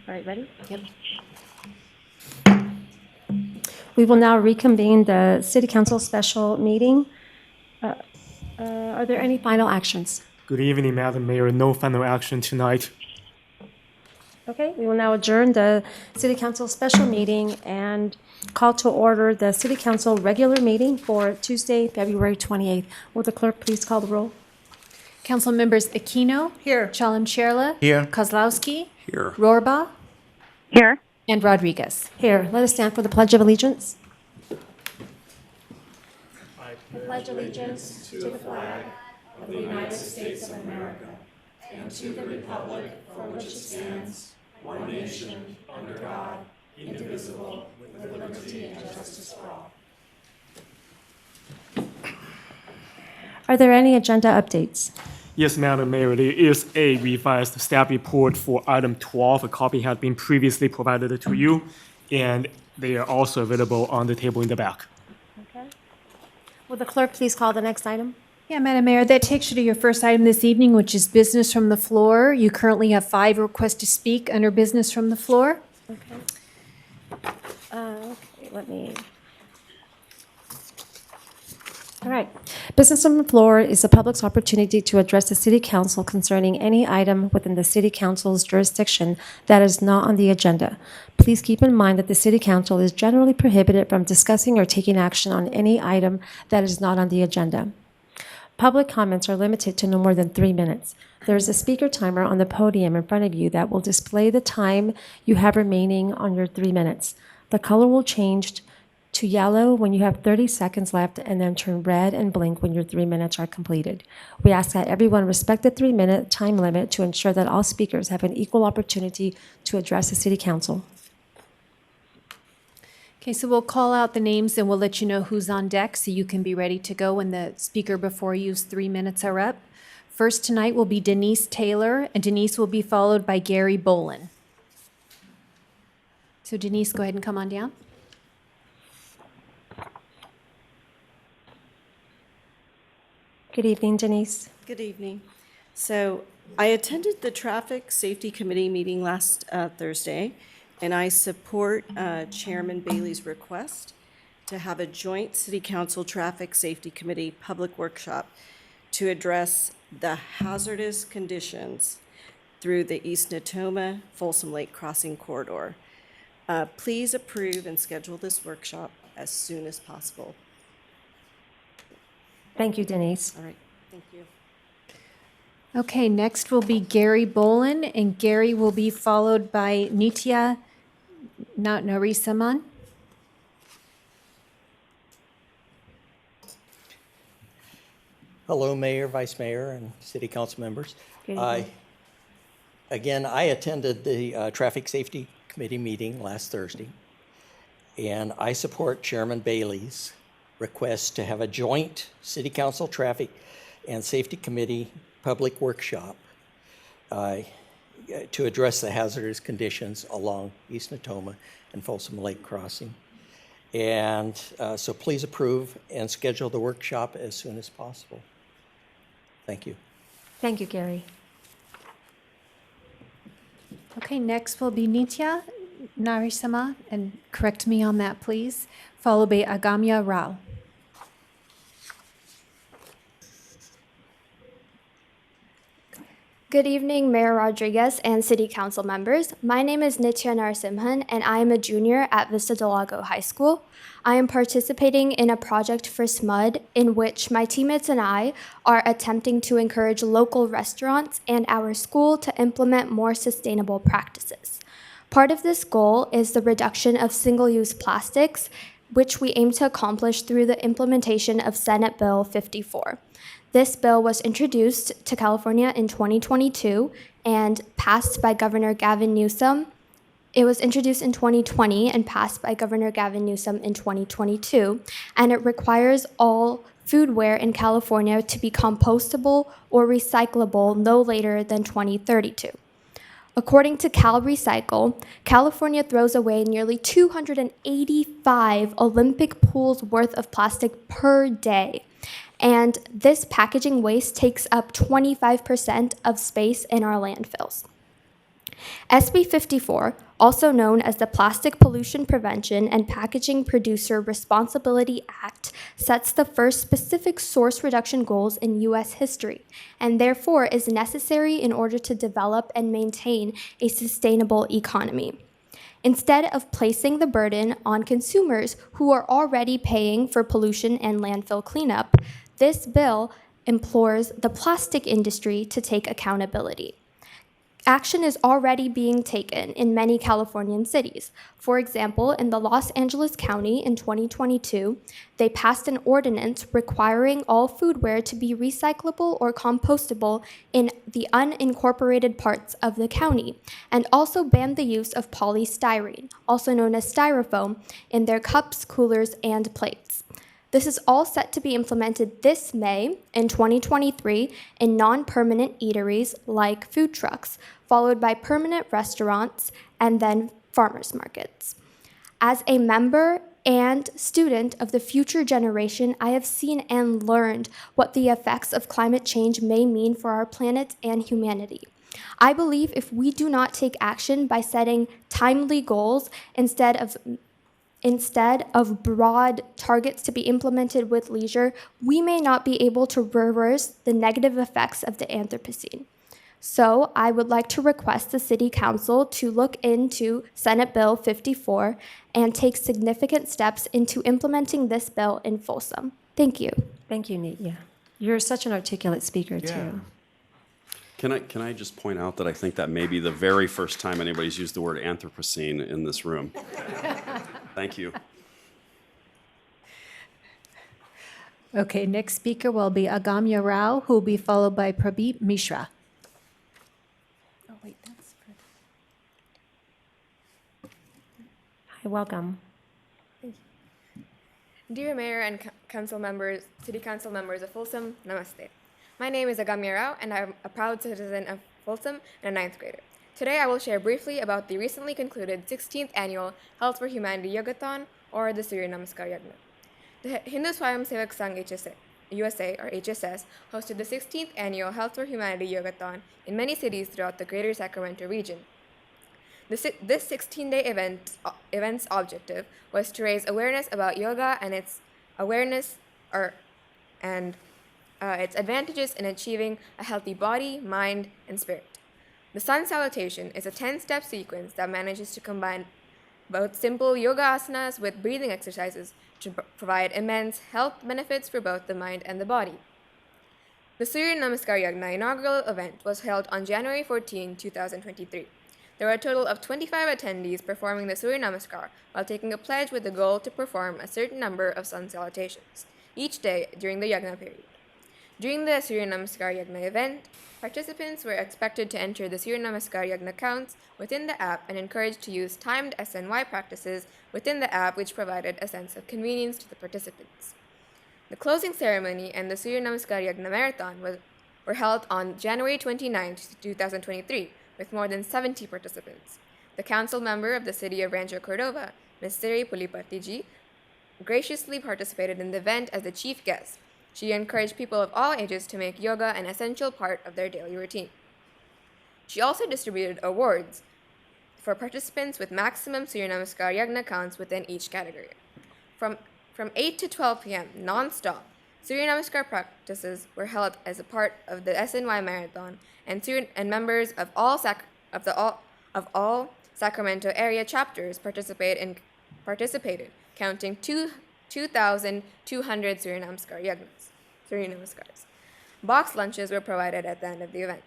All right, ready? Yep. We will now reconvene the City Council special meeting. Are there any final actions? Good evening, Madam Mayor. No final action tonight. Okay, we will now adjourn the City Council special meeting and call to order the City Council regular meeting for Tuesday, February 28th. Will the clerk please call the roll? Council members Aquino. Here. Chalem-Sherla. Here. Kozlowski. Here. Rohrbaugh. Here. And Rodriguez. Here, let us stand for the Pledge of Allegiance. I pledge allegiance to the flag of the United States of America and to the republic for which it stands, one nation, under God, indivisible, with liberty and justice for all. Are there any agenda updates? Yes, Madam Mayor, there is a revised staff report for item 12. A copy had been previously provided to you, and they are also available on the table in the back. Okay. Will the clerk please call the next item? Yeah, Madam Mayor, that takes you to your first item this evening, which is business from the floor. You currently have 5 requests to speak under business from the floor. Okay. Okay, let me. All right. Business on the floor is the public's opportunity to address the City Council concerning any item within the City Council's jurisdiction that is not on the agenda. Please keep in mind that the City Council is generally prohibited from discussing or taking action on any item that is not on the agenda. Public comments are limited to no more than 3 minutes. There is a speaker timer on the podium in front of you that will display the time you have remaining on your 3 minutes. The color will change to yellow when you have 30 seconds left and then turn red and blink when your 3 minutes are completed. We ask that everyone respect the 3-minute time limit to ensure that all speakers have an equal opportunity to address the City Council. Okay, so we'll call out the names and we'll let you know who's on deck so you can be ready to go when the speaker before you's 3 minutes are up. First tonight will be Denise Taylor, and Denise will be followed by Gary Bolin. So Denise, go ahead and come on down. Good evening, Denise. Good evening. So I attended the Traffic Safety Committee meeting last Thursday, and I support Chairman Bailey's request to have a joint City Council Traffic Safety Committee public workshop to address the hazardous conditions through the East Natoma Folsom Lake Crossing corridor. Please approve and schedule this workshop as soon as possible. Thank you, Denise. All right, thank you. Okay, next will be Gary Bolin, and Gary will be followed by Nitya Narisaman. Hello, Mayor, Vice Mayor, and City Council members. Good I evening. attended the Traffic Safety Committee meeting last Thursday, and I support Chairman Bailey's request to have a joint City Council Traffic and Safety Committee public workshop to address the hazardous conditions along East Natoma and Folsom Lake Crossing. And so please approve and schedule the workshop as soon as possible. Thank you. Thank you, Gary. Okay, next will be Nitya Narisama, and correct me on that, please, followed by Agamya Rao. Good evening, Mayor Rodriguez and City Council members. My name is Nitya Narasimhan, and I am a junior at Vista Del Lago High School. I am participating in a project for SMUD in which my teammates and I are attempting to encourage local restaurants and our school to implement more sustainable practices. Part of this goal is the reduction of single-use plastics, which we aim to accomplish through the implementation of Senate Bill 54. This bill was introduced to California in 2022 and passed by Governor Gavin Newsom. It was introduced in 2020 and passed by Governor Gavin Newsom in 2022, and it requires all foodware in California to be compostable or recyclable no later than 2032. According to CalRecycle, California throws away nearly 285 Olympic pools worth of plastic per day. And this packaging waste takes up 25% of space in our landfills. SB 54, also known as the Plastic Pollution Prevention and Packaging Producer Responsibility Act, sets the first specific source reduction goals in U.S. history, and therefore is necessary in order to develop and maintain a sustainable economy. Instead of placing the burden on consumers who are already paying for pollution and landfill cleanup, this bill implores the plastic industry to take accountability. Action is already being taken in many Californian cities. For example, in the Los Angeles County in 2022, they passed an ordinance requiring all foodware to be recyclable or compostable in the unincorporated parts of the county, and also banned the use of polystyrene, also known as styrofoam, in their cups, coolers, and plates. This is all set to be implemented this May in 2023 in non-permanent eateries like food trucks, followed by permanent restaurants and then farmers markets. As a member and student of the future generation, I have seen and learned what the effects of climate change may mean for our planet and humanity. I believe if we do not take action by setting timely goals instead of broad targets to be implemented with leisure, we may not be able to reverse the negative effects of the Anthropocene. So I would like to request the City Council to look into Senate Bill 54 and take significant steps into implementing this bill in Folsom. Thank you. Thank you, Nitya. You're such an articulate speaker, too. Can I just point out that I think that may be the very first time anybody's used the word Anthropocene in this room. Thank you. Okay, next speaker will be Agamya Rao, who will be followed by Prabir Mishra. Oh, wait, that's for... Hi, welcome. Dear Mayor and Council members, City Council members of Folsom, Namaste. My name is Agamya Rao, and I'm a proud citizen of Folsom and a 9th grader. Today I will share briefly about the recently concluded 16th Annual Health for Humanity Yogathon, or the Surya Namaskar Yagna. The Hindu Swayamsevak Sangh USA, or HSS, hosted the 16th Annual Health for Humanity Yogathon in many cities throughout the greater Sacramento region. This 16-day event's objective was to raise awareness about yoga and its advantages in achieving a healthy body, mind, and spirit. The sun salutation is a 10-step sequence that manages to combine both simple yoga asanas with breathing exercises to provide immense health benefits for both the mind and the body. The Surya Namaskar Yagna inaugural event was held on January 14, 2023. There were a total of 25 attendees performing the Surya Namaskar while taking a pledge with the goal to perform a certain number of sun salutations each day during the Yagna period. During the Surya Namaskar Yagna event, participants were expected to enter the Surya Namaskar Yagna counts within the app and encouraged to use timed SNY practices within the app, which provided a sense of convenience to the participants. The closing ceremony and the Surya Namaskar Yagna Marathon were held on January 29, 2023, with more than 70 participants. The council member of the city of Rancho Cordova, Ms. Siri Pulipartiji, graciously participated in the event as the chief guest. She encouraged people of all ages to make yoga an essential part of their daily routine. She also distributed awards for participants with maximum Surya Namaskar Yagna counts within each category. From 8 to 12 p.m. non-stop, Surya Namaskar practices were held as a part of the SNY Marathon, and members of all Sacramento area chapters participated, counting 2,200 Surya Namaskars. Box lunches were provided at the end of the event.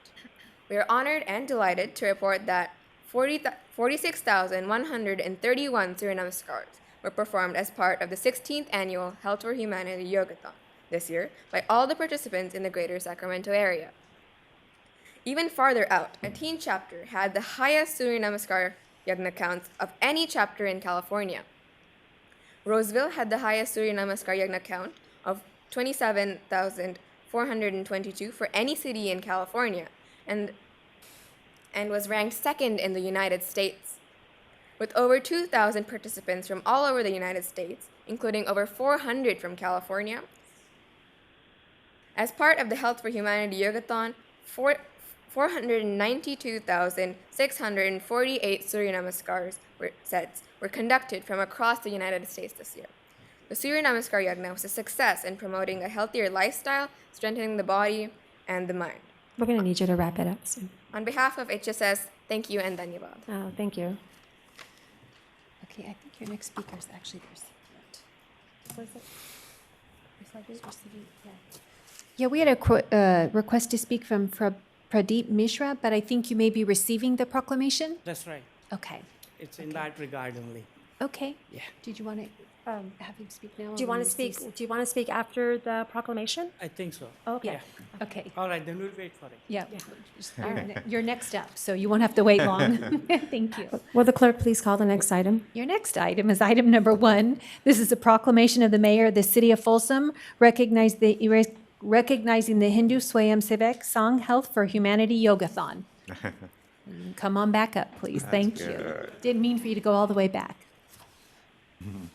We are honored and delighted to report that 46,131 Surya Namaskars were performed as part of the 16th Annual Health for Humanity Yogathon this year by all the participants in the greater Sacramento area. Even farther out, a teen chapter had the highest Surya Namaskar Yagna counts of any chapter in California. Roseville had the highest Surya Namaskar Yagna count of 27,422 for any city in California, and was ranked second in the United States. With over 2,000 participants from all over the United States, including over 400 from California. As part of the Health for Humanity Yogathon, 492,648 Surya Namaskars sets were conducted from across the United States this year. The Surya Namaskar Yagna was a success in promoting a healthier lifestyle, strengthening the body and the mind. We're going to need you to wrap it up soon. On behalf of HSS, thank you and dhanyavad. Oh, thank you. Okay, I think your next speaker is actually their Yeah, we had a request to speak from Pradeep Mishra, but I think you may be receiving the proclamation? That's right. Okay. It's in that regard only. Okay. Yeah. Did you want to have him speak now? Do you want to speak? Do you want to speak after the proclamation? I think so. Okay. Yeah. Okay. All right, then we'll wait for it. Yeah. You're next up, so you won't have to wait long. Thank you. Will the clerk please call the next item? Your next item is item number 1. This is a proclamation of the mayor of the city of Folsom recognizing the Hindu Swayam Sevak Sangh Health for Humanity Yogathon. Come on back up, please. Thank you. Didn't mean for you to go all the way back. Come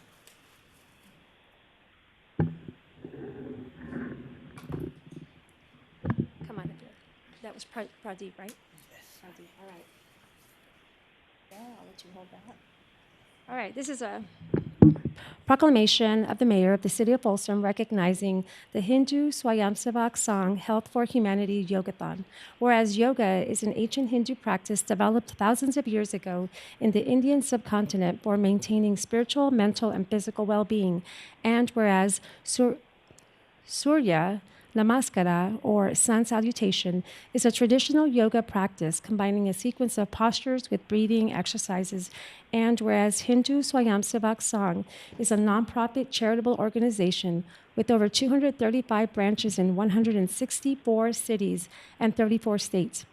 on. That was Pradeep, right? Yes. Pradeep, all right. Yeah, I'll let you hold that. All right, this is a proclamation of the mayor of the city of Folsom recognizing the Hindu Swayamsevak Sangh Health for Humanity Yogathon. Whereas yoga is an ancient Hindu practice developed thousands of years ago in the Indian subcontinent for maintaining spiritual, mental, and physical well-being, and whereas Surya Namaskara, or sun salutation, is a traditional yoga practice combining a sequence of postures with breathing exercises, and whereas Hindu Swayamsevak Sangh is a nonprofit charitable organization with over 235 branches in 164 cities and 34 states.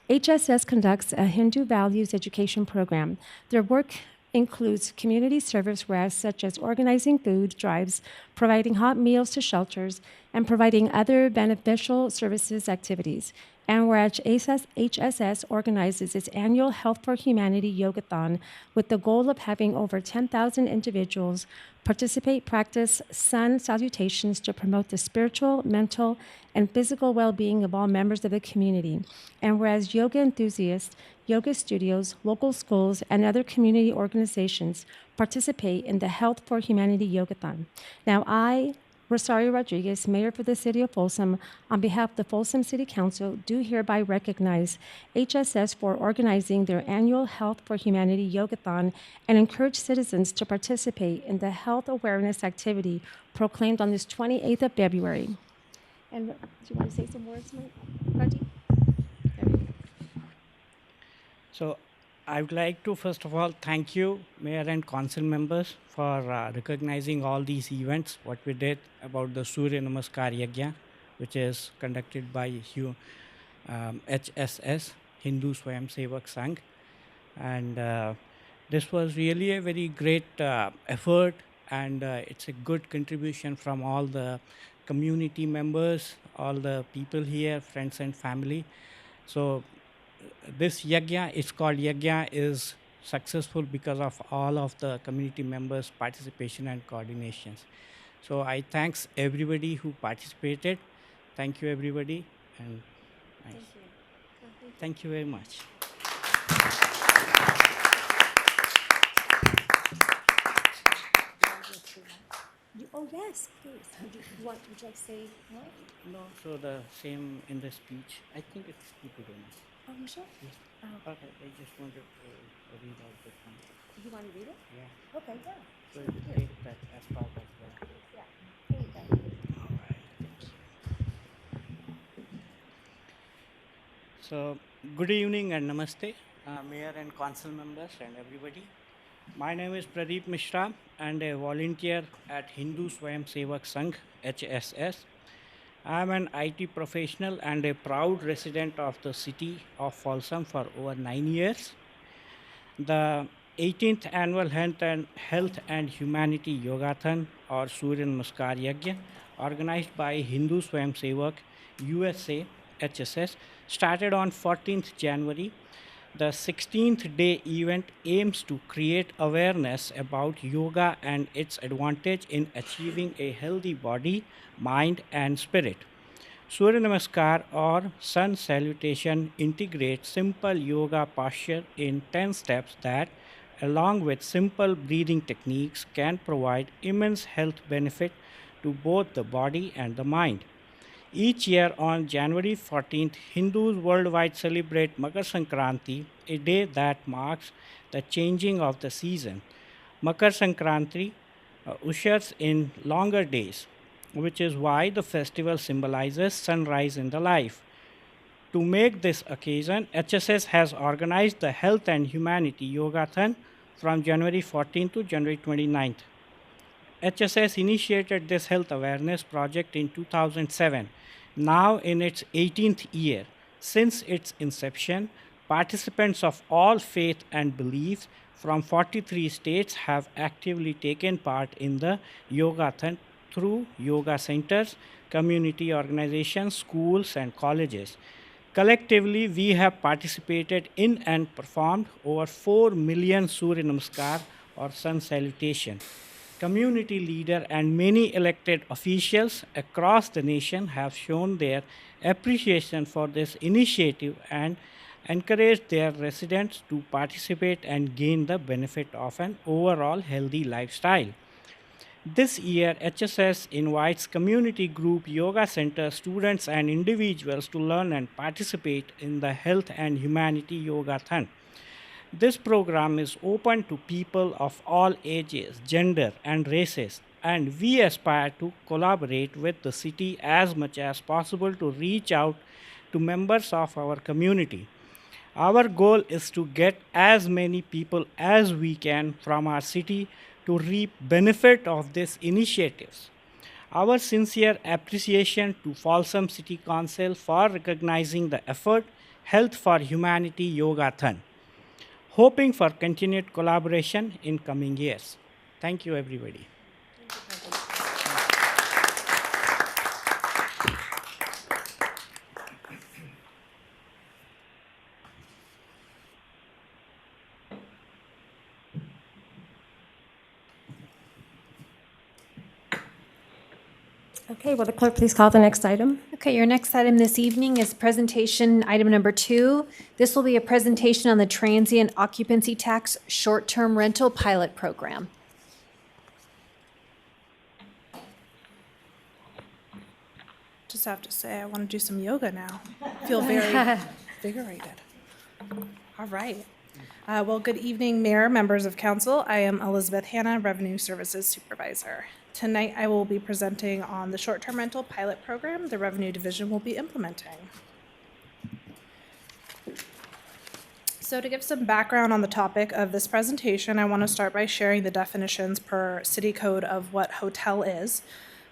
HSS conducts a Hindu values education program. Their work includes community service, whereas such as organizing food drives, providing hot meals to shelters, and providing other beneficial services activities. And whereas HSS organizes its annual Health for Humanity Yogathon with the goal of having over 10,000 individuals participate, practice sun salutations to promote the spiritual, mental, and physical well-being of all members of the community. And whereas yoga enthusiasts, yoga studios, local schools, and other community organizations participate in the Health for Humanity Yogathon. Now, I, Rosario Rodriguez, Mayor for the City of Folsom, on behalf of the Folsom City Council, do hereby recognize HSS for organizing their annual Health for Humanity Yogathon and encourage citizens to participate in the health awareness activity proclaimed on this 28th of February. And do you want to say some words, Raji? So I would like to first of all thank you, Mayor and Council members, for recognizing all these events, what we did about the Surya Namaskar Yagya, which is conducted by HSS, Hindu Swayam Sevak Sangh. And this was really a very great effort, and it's a good contribution from all the community members, all the people here, friends and family. So this yagya, it's called yagya, is successful because of all of the community members' participation and coordinations. So I thanks everybody who participated. Thank you, everybody, and thank you very much. Oh, yes, please. Would you like to say more? No, so the same in the speech. I think it's good enough. Oh, you sure? Yes. Oh. Okay, I just wanted to read out the thing. You want to read it? Yeah. Okay, yeah. So you take that as part of the. Yeah. Here you go. All right. Thank you. So, good evening and namaste, Mayor and Council members and everybody. My name is Pradeep Mishra and a volunteer at Hindu Swayam Sevak Sangh, HSS. I am an IT professional and a proud resident of the city of Folsom for over 9 years. The 18th annual Health and Humanity Yogathon, or Surya Namaskar Yagya, organized by Hindu Swayam Sevak USA HSS, started on 14th January. The 16th day event aims to create awareness about yoga and its advantage in achieving a healthy body, mind, and spirit. Surya Namaskar or Sun Salutation integrates simple yoga posture in 10 steps that, along with simple breathing techniques, can provide immense health benefit to both the body and the mind. Each year on January 14th, Hindus worldwide celebrate Makar Sankranti, a day that marks the changing of the season. Makar Sankranti ushers in longer days, which is why the festival symbolizes sunrise in the life. To make this occasion, HSS has organized the Health and Humanity Yogathon from January 14th to January 29th. HSS initiated this health awareness project in 2007, now in its 18th year. Since its inception, participants of all faith and beliefs from 43 states have actively taken part in the Yogathon through yoga centers, community organizations, schools, and colleges. Collectively, we have participated in and performed over 4 million Surya Namaskar or sun salutation. Community leaders and many elected officials across the nation have shown their appreciation for this initiative and encouraged their residents to participate and gain the benefit of an overall healthy lifestyle. This year, HSS invites community group yoga center students and individuals to learn and participate in the Health and Humanity Yogathon. This program is open to people of all ages, gender, and races, and we aspire to collaborate with the city as much as possible to reach out to members of our community. Our goal is to get as many people as we can from our city to reap benefit of these initiatives. Our sincere appreciation to Folsom City Council for recognizing the effort Health for Humanity Yogathon. Hoping for continued collaboration in coming years. Thank you, everybody. Okay, will the clerk please call the next item? Okay, your next item this evening is presentation item number 2. This will be a presentation on the transient occupancy tax short-term rental pilot program. Just have to say, I want to do some yoga now. I feel very invigorated. All right. Well, good evening, Mayor, members of council. I am Elizabeth Hanna, Revenue Services Supervisor. Tonight, I will be presenting on the short-term rental pilot program the Revenue Division will be implementing. So to give some background on the topic of this presentation, I want to start by sharing the definitions per city code of what hotel is,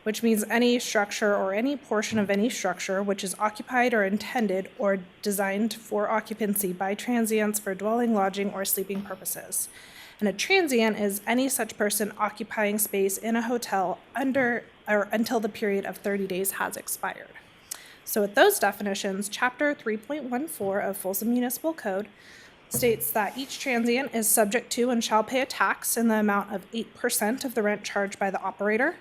which means any structure or any portion of any structure which is occupied or intended or designed for occupancy by transients for dwelling, lodging, or sleeping purposes. And a transient is any such person occupying space in a hotel under or until the period of 30 days has expired. So with those definitions, Chapter 3.14 of Folsom Municipal Code states that each transient is subject to and shall pay a tax in the amount of 8% of the rent charged by the operator.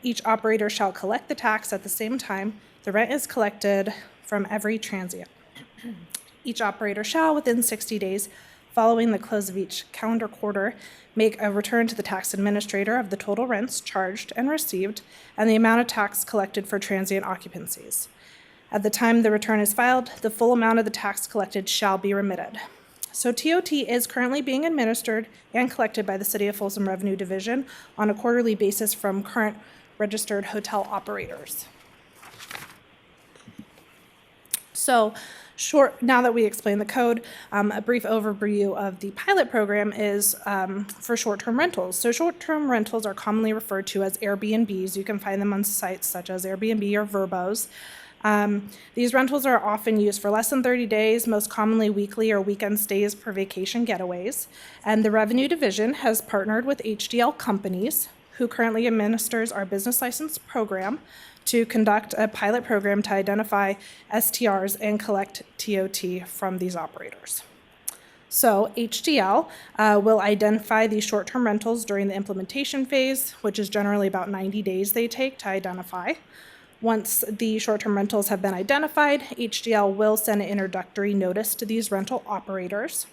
Each operator shall collect the tax at the same time the rent is collected from every transient. Each operator shall, within 60 days following the close of each calendar quarter, make a return to the tax administrator of the total rents charged and received and the amount of tax collected for transient occupancies. At the time the return is filed, the full amount of the tax collected shall be remitted. So TOT is currently being administered and collected by the City of Folsom Revenue Division on a quarterly basis from current registered hotel operators. So now that we explained the code, a brief overview of the pilot program is for short-term rentals. So short-term rentals are commonly referred to as Airbnbs. You can find them on sites such as Airbnb or Vrbo's. These rentals are often used for less than 30 days, most commonly weekly or weekend stays for vacation getaways. And the Revenue Division has partnered with HDL Companies, who currently administers our business license program, to conduct a pilot program to identify STRs and collect TOT from these operators. So HDL will identify these short-term rentals during the implementation phase, which is generally about 90 days they take to identify. Once the short-term rentals have been identified, HDL will send an introductory notice to these rental operators.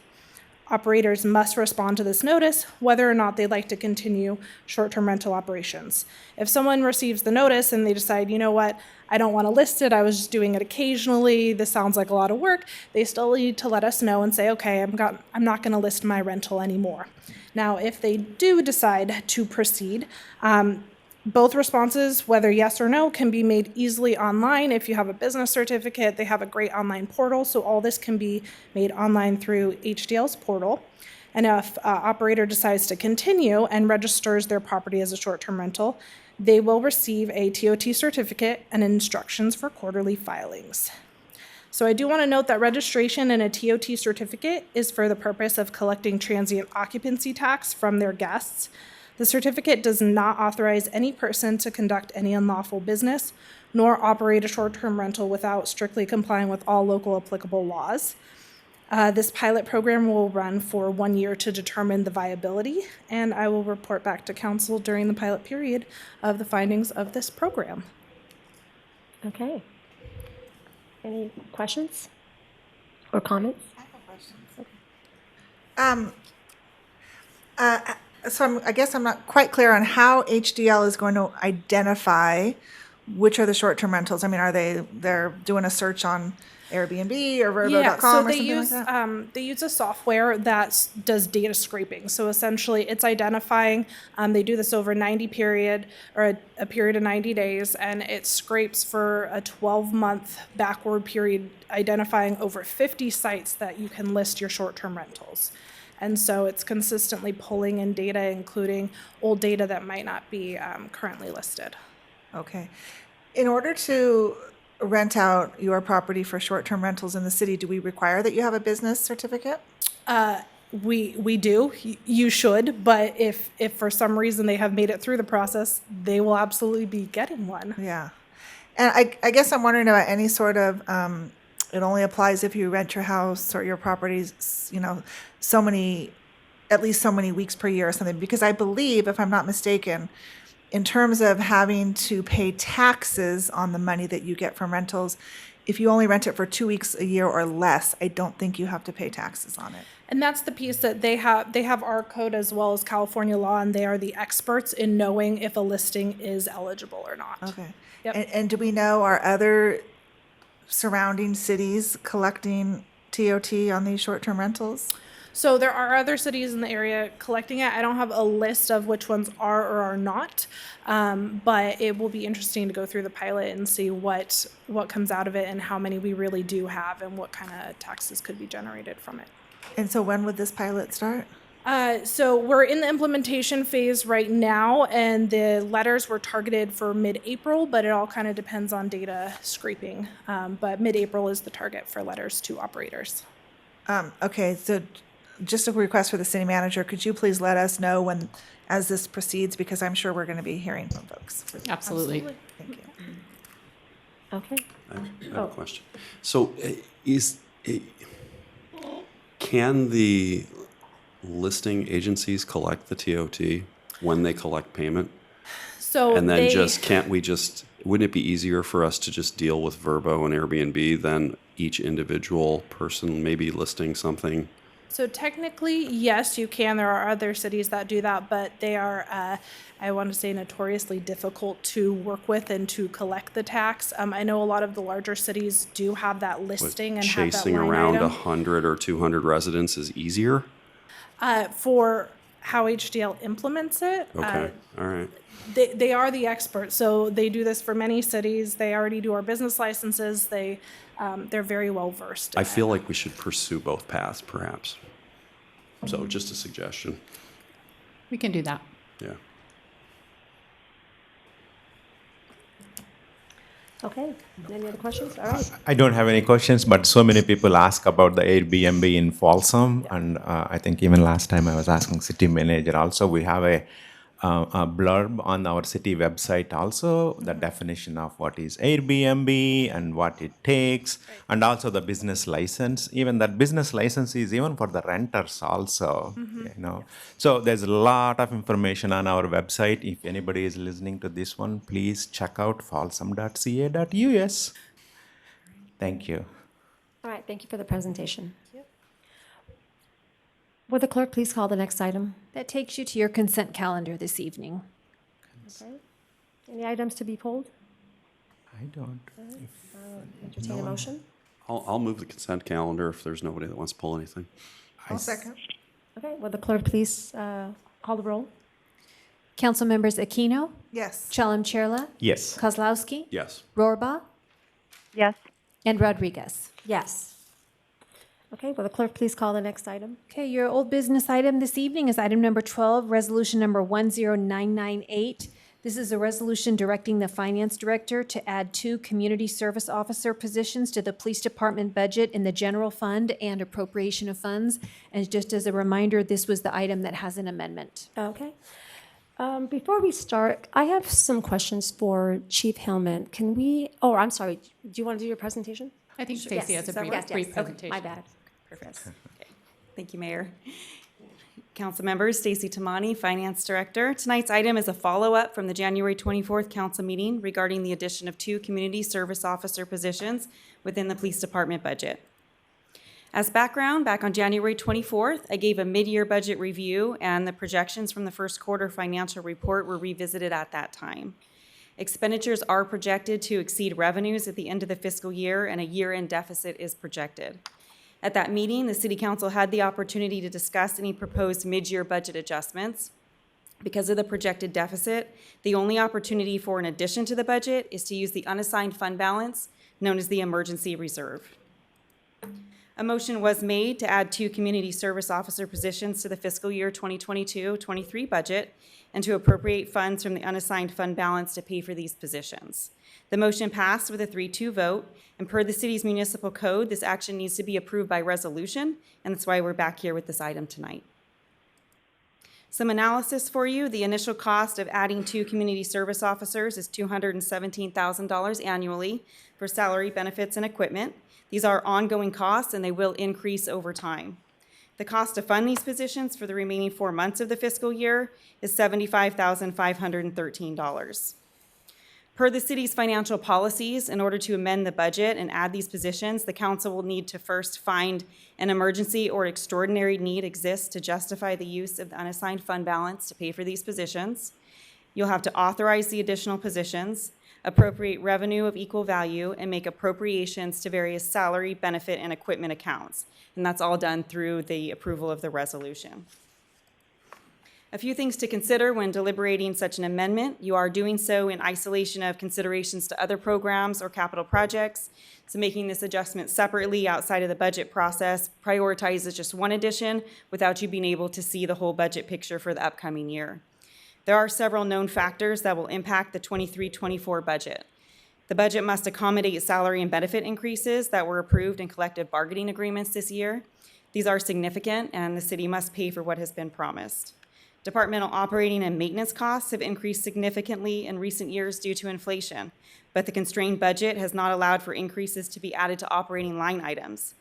Operators must respond to this notice whether or not they'd like to continue short-term rental operations. If someone receives the notice and they decide, you know what, I don't want to list it, I was just doing it occasionally, this sounds like a lot of work, they still need to let us know and say, okay, I'm not going to list my rental anymore. Now, if they do decide to proceed, both responses, whether yes or no, can be made easily online. If you have a business certificate, they have a great online portal, so all this can be made online through HDL's portal. And if operator decides to continue and registers their property as a short-term rental, they will receive a TOT certificate and instructions for quarterly filings. So I do want to note that registration and a TOT certificate is for the purpose of collecting transient occupancy tax from their guests. The certificate does not authorize any person to conduct any unlawful business, nor operate a short-term rental without strictly complying with all local applicable laws. This pilot program will run for 1 year to determine the viability, and I will report back to council during the pilot period of the findings of this program. Okay. Any questions or comments? I guess I'm not quite clear on how HDL is going to identify which are the short-term rentals. I mean, they're doing a search on Airbnb or Vrbo.com or something like that? They use a software that does data scraping. So essentially, it's identifying. They do this over a period of 90 days, and it scrapes for a 12-month backward period, identifying over 50 sites that you can list your short-term rentals. And so it's consistently pulling in data, including old data that might not be currently listed. Okay. In order to rent out your property for short-term rentals in the city, do we require that you have a business certificate? We do. You should, but if for some reason they have made it through the process, they will absolutely be getting one. Yeah. And I guess I'm wondering about any sort of, it only applies if you rent your house or your properties, at least so many weeks per year or something, because I believe, if I'm not mistaken, in terms of having to pay taxes on the money that you get from rentals, if you only rent it for 2 weeks a year or less, I don't think you have to pay taxes on it. And that's the piece that they have our code as well as California law, and they are the experts in knowing if a listing is eligible or not. Okay. Yep. And do we know, are other surrounding cities collecting TOT on these short-term rentals? So there are other cities in the area collecting it. I don't have a list of which ones are or are not, but it will be interesting to go through the pilot and see what comes out of it and how many we really do have and what kind of taxes could be generated from it. And so when would this pilot start? So we're in the implementation phase right now, and the letters were targeted for mid-April, but it all kind of depends on data scraping. But mid-April is the target for letters to operators. Okay, so just a request for the city manager, could you please let us know as this proceeds, because I'm sure we're going to be hearing from folks. Absolutely. Thank you. Okay. I have a question. So can the listing agencies collect the TOT when they collect payment? So And then wouldn't it be easier for us to just deal with Vrbo and Airbnb than each individual person maybe listing something? So technically, yes, you can. There are other cities that do that, but they are, I want to say, notoriously difficult to work with and to collect the tax. I know a lot of the larger cities do have that listing and have that Chasing line around item. 100 or 200 residents is easier? For how HDL implements it. Okay, all right. They are the experts, so they do this for many cities. They already do our business licenses. They're very well versed. I feel like we should pursue both paths, perhaps. So just a suggestion. We can do that. Yeah. Okay. Any other questions? All right. I don't have any questions, but so many people ask about the Airbnb in Folsom, and I think even last time I was asking city manager also. We have a a blurb on our city website also, the definition of what is Airbnb and what it takes, and also the business license. Even that business license is even for the renters also, you know. So there's a lot of information on our website. If anybody is listening to this one, please check out folsom.ca.us. Thank you. All right, thank you for the presentation. Would the clerk please call the next item? That takes you to your consent calendar this evening. Okay. Any items to be pulled? I don't. Entertain a motion? I'll move the consent calendar if there's nobody that wants to pull anything. I'll second. Okay, would the clerk please call the roll? Council members Aquino, Yes. Chalem-Cherla, Yes. Kozlowski, Yes. Rohrbaugh, Yes. and Rodriguez. Yes. Okay, will the clerk please call the next item? Okay, your old business item this evening is item number 12, resolution number 10998. This is a resolution directing the finance director to add 2 community service officer positions to the police department budget in the general fund and appropriation of funds. And just as a reminder, this was the item that has an amendment. Okay. Before we start, I have some questions for Chief Hillman. Can we, oh, I'm sorry, do you want to do your presentation? I think Stacy has a brief Yes, presentation. my bad. Perfect. Okay. Thank you, Mayor. Council members, Stacy Tamani, Finance Director. Tonight's item is a follow-up from the January 24th council meeting regarding the addition of 2 community service officer positions within the police department budget. As background, back on January 24th, I gave a mid-year budget review, and the projections from the first quarter financial report were revisited at that time. Expenditures are projected to exceed revenues at the end of the fiscal year, and a year-end deficit is projected. At that meeting, the City Council had the opportunity to discuss any proposed mid-year budget adjustments. Because of the projected deficit, the only opportunity for an addition to the budget is to use the unassigned fund balance, known as the emergency reserve. A motion was made to add 2 community service officer positions to the fiscal year 2022-23 budget and to appropriate funds from the unassigned fund balance to pay for these positions. The motion passed with a 3-2 vote, and per the city's municipal code, this action needs to be approved by resolution, and that's why we're back here with this item tonight. Some analysis for you. The initial cost of adding 2 community service officers is $217,000 annually for salary, benefits, and equipment. These are ongoing costs, and they will increase over time. The cost to fund these positions for the remaining 4 months of the fiscal year is $75,513. Per the city's financial policies, in order to amend the budget and add these positions, the council will need to first find an emergency or extraordinary need exists to justify the use of the unassigned fund balance to pay for these positions. You'll have to authorize the additional positions, appropriate revenue of equal value, and make appropriations to various salary, benefit, and equipment accounts. And that's all done through the approval of the resolution. A few things to consider when deliberating such an amendment. You are doing so in isolation of considerations to other programs or capital projects. So making this adjustment separately outside of the budget process prioritizes just one addition without you being able to see the whole budget picture for the upcoming year. There are several known factors that will impact the 23-24 budget. The budget must accommodate salary and benefit increases that were approved in collective bargaining agreements this year. These are significant, and the city must pay for what has been promised. Departmental operating and maintenance costs have increased significantly in recent years due to inflation, but the constrained budget has not allowed for increases to be added to operating line items.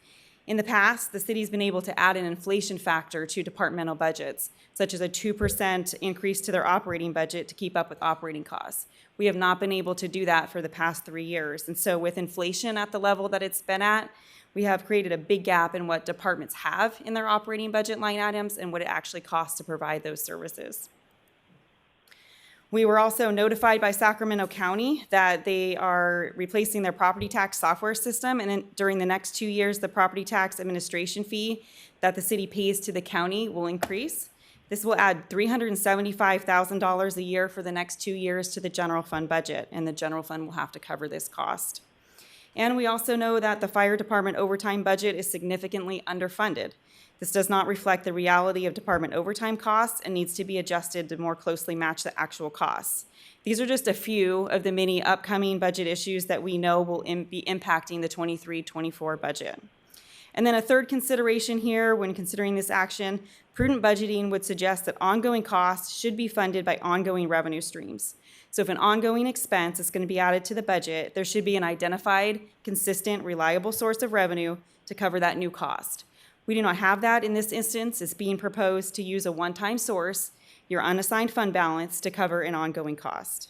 In the past, the city's been able to add an inflation factor to departmental budgets, such as a 2% increase to their operating budget to keep up with operating costs. We have not been able to do that for the past 3 years. And so with inflation at the level that it's been at, we have created a big gap in what departments have in their operating budget line items and what it actually costs to provide those services. We were also notified by Sacramento County that they are replacing their property tax software system, and during the next 2 years, the property tax administration fee that the city pays to the county will increase. This will add $375,000 a year for the next 2 years to the general fund budget, and the general fund will have to cover this cost. And we also know that the fire department overtime budget is significantly underfunded. This does not reflect the reality of department overtime costs and needs to be adjusted to more closely match the actual costs. These are just a few of the many upcoming budget issues that we know will be impacting the 23-24 budget. And then a third consideration here when considering this action, prudent budgeting would suggest that ongoing costs should be funded by ongoing revenue streams. So if an ongoing expense is going to be added to the budget, there should be an identified, consistent, reliable source of revenue to cover that new cost. We do not have that in this instance. It's being proposed to use a one-time source, your unassigned fund balance, to cover an ongoing cost.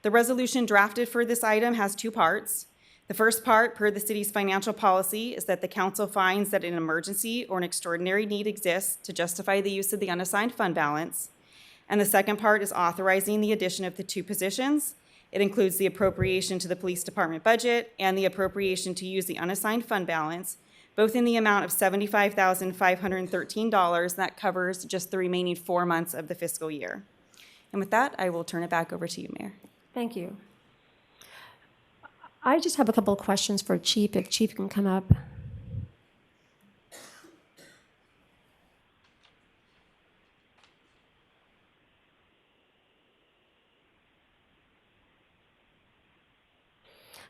The resolution drafted for this item has two parts. The first part, per the city's financial policy, is that the council finds that an emergency or an extraordinary need exists to justify the use of the unassigned fund balance. And the second part is authorizing the addition of the two positions. It includes the appropriation to the police department budget and the appropriation to use the unassigned fund balance, both in the amount of $75,513. That covers just the remaining 4 months of the fiscal year. And with that, I will turn it back over to you, Mayor. Thank you. I just have a couple of questions for Chief, if Chief can come up.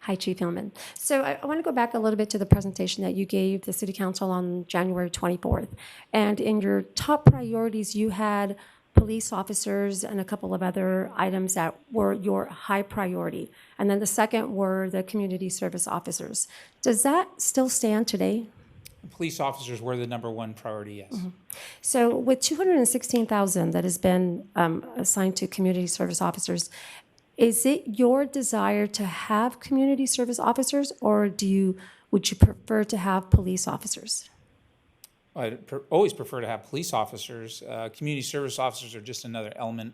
Hi, Chief Hillman. So I want to go back a little bit to the presentation that you gave the City Council on January 24th. And in your top priorities, you had police officers and a couple of other items that were your high priority. And then the second were the community service officers. Does that still stand today? Police officers were the number one priority, yes. Mm-hmm. So with $216,000 that has been assigned to community service officers, is it your desire to have community service officers, or would you prefer to have police officers? Always prefer to have police officers. Community service officers are just another element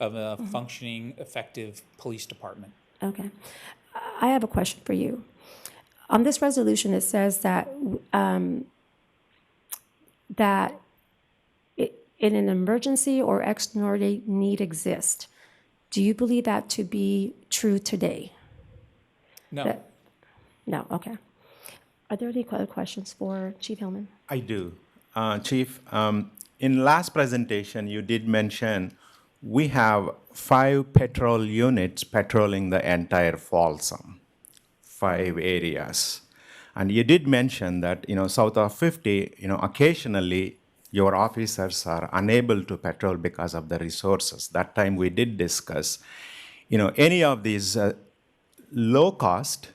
of a functioning, effective police department. Okay. I have a question for you. On this resolution, it says that in an emergency or extraordinary need exists. Do you believe that to be true today? No. No, okay. Are there any other questions for Chief Hillman? I do. Chief, in last presentation, you did mention we have 5 patrol units patrolling the entire Folsom, 5 areas. And you did mention that, south of 50, occasionally your officers are unable to patrol because of the resources. That time we did discuss, any of these low cost,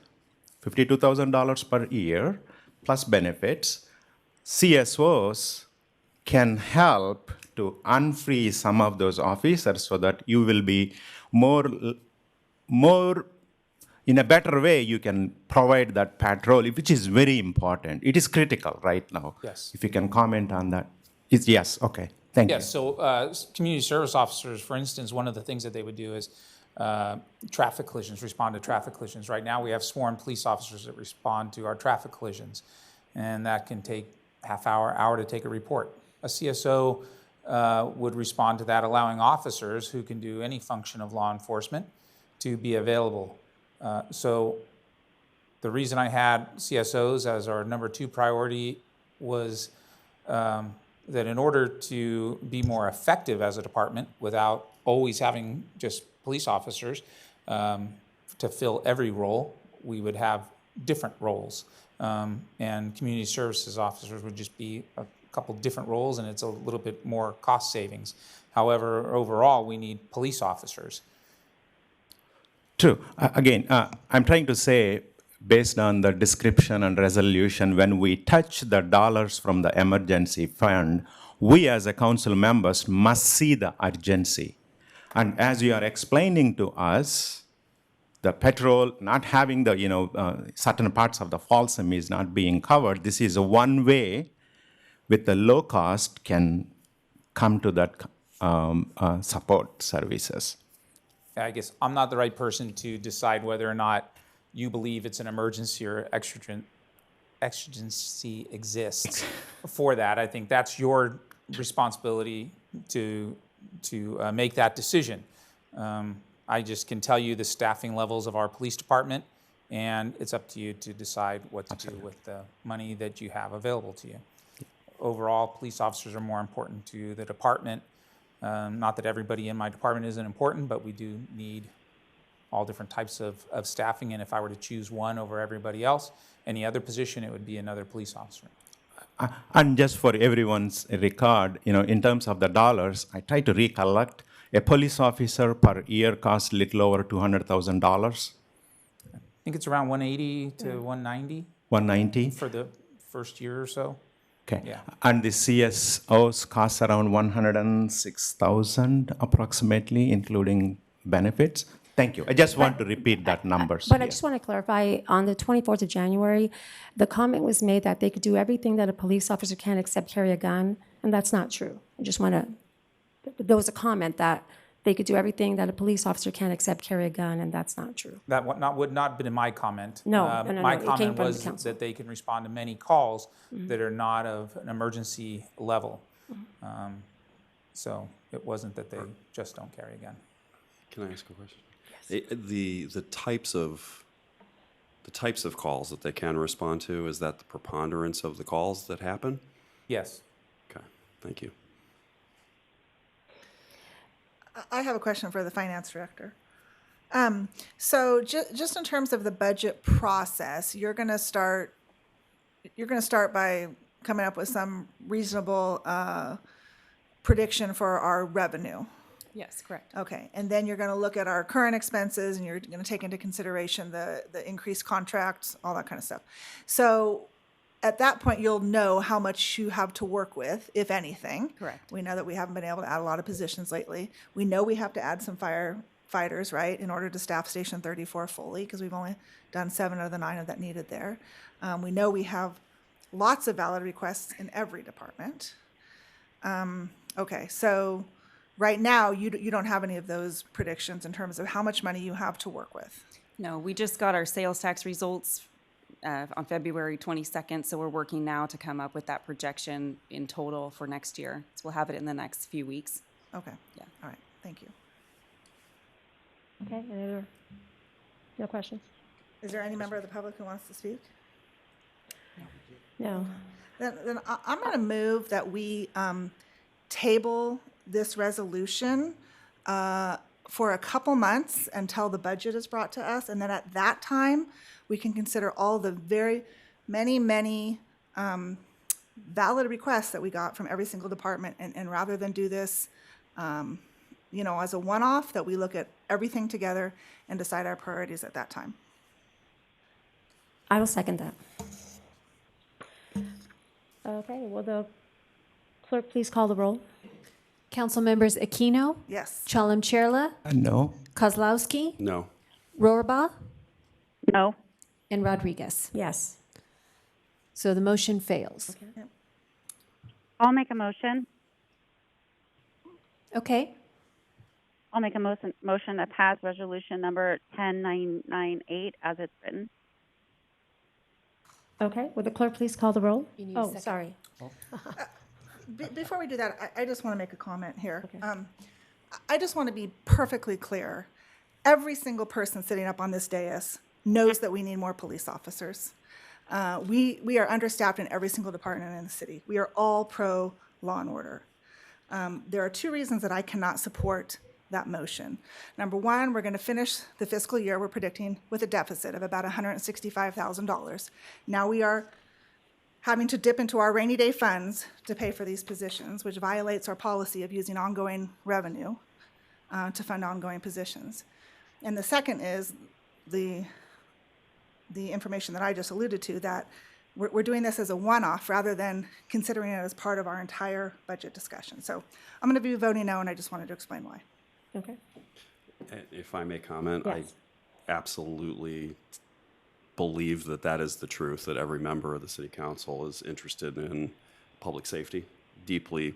$52,000 per year, plus benefits, CSOs can help to unfree some of those officers so that you will be more in a better way, you can provide that patrol, which is very important. It is critical right now. Yes. If you can comment on that. Yes, okay, thank you. Yes, so community service officers, for instance, one of the things that they would do is traffic collisions, respond to traffic collisions. Right now, we have sworn police officers that respond to our traffic collisions, and that can take hour to take a report. A CSO would respond to that, allowing officers who can do any function of law enforcement to be available. So the reason I had CSOs as our number 2 priority was that in order to be more effective as a department without always having just police officers to fill every role, we would have different roles. And community services officers would just be a couple different roles, and it's a little bit more cost savings. However, overall, we need police officers. True. Again, I'm trying to say, based on the description and resolution, when we touch the dollars from the emergency fund, we as a council members must see the urgency. And as you are explaining to us, the patrol not having the, certain parts of the Folsom is not being covered. This is one way with the low cost can come to that support services. I guess I'm not the right person to decide whether or not you believe it's an emergency or exigency exists for that. I think that's your responsibility to make that decision. I just can tell you the staffing levels of our police department, and it's up to you to decide what to do with the money that you have available to you. Overall, police officers are more important to the department. Not that everybody in my department isn't important, but we do need all different types of staffing. And if I were to choose one over everybody else, any other position, it would be another police officer. And just for everyone's record, in terms of the dollars, I try to recollect. A police officer per year costs little over $200,000. I think it's around 180 to 190 190. for the first year or so. Okay. Yeah. And the CSOs cost around 106,000 approximately, including benefits. Thank you. I just want to repeat that numbers. But I just want to clarify, on the 24th of January, the comment was made that they could do everything that a police officer can except carry a gun, and that's not true. I just want to, there was a comment that they could do everything that a police officer can except carry a gun, and that's not true. That would not have been in my comment. No, My it came comment from the was council. that they can respond to many calls that are not of an emergency level. So it wasn't that they just don't carry a gun. Can I ask a question? Yes. The types of calls that they can respond to, is that the preponderance of the calls that happen? Yes. Okay, thank you. I have a question for the finance director. So just in terms of the budget process, you're going to start by coming up with some reasonable prediction for our revenue. Yes, correct. Okay, and then you're going to look at our current expenses, and you're going to take into consideration the increased contracts, all that kind of stuff. So at that point, you'll know how much you have to work with, if anything. Correct. We know that we haven't been able to add a lot of positions lately. We know we have to add some firefighters, right, in order to staff Station 34 fully, because we've only done 7 of the 9 of that needed there. We know we have lots of valid requests in every department. Okay, so right now, you don't have any of those predictions in terms of how much money you have to work with. No, we just got our sales tax results on February 22nd, so we're working now to come up with that projection in total for next year. So we'll have it in the next few weeks. Okay. Yeah. All right. Thank you. Okay, any other, no questions? Is there any member of the public who wants to speak? No. Then I'm going to move that we table this resolution for a couple months until the budget is brought to us, and then at that time, we can consider all the very many valid requests that we got from every single department, and rather than do this, as a one-off, that we look at everything together and decide our priorities at that time. I will second that. Okay, will the clerk please call the roll? Council members Aquino, Yes. Chalem-Cherla, No. Kozlowski, No. Rohrbaugh, No. and Rodriguez. Yes. So the motion fails. I'll make a motion. Okay. I'll make a motion to pass resolution number 10998 as it's written. Okay, will the clerk please call the roll? You need a Oh, second. sorry. Before we do that, I just want to make a comment here. I just want to be perfectly clear. Every single person sitting up on this dais knows that we need more police officers. We are understaffed in every single department in the city. We are all pro law and order. There are 2 reasons that I cannot support that motion. Number one, we're going to finish the fiscal year, we're predicting, with a deficit of about $165,000. Now we are having to dip into our rainy day funds to pay for these positions, which violates our policy of using ongoing revenue to fund ongoing positions. And the second is the information that I just alluded to, that we're doing this as a one-off rather than considering it as part of our entire budget discussion. So I'm going to be voting no, and I just wanted to explain why. Okay. If I may comment, Yes. I absolutely believe that is the truth, that every member of the city council is interested in public safety, deeply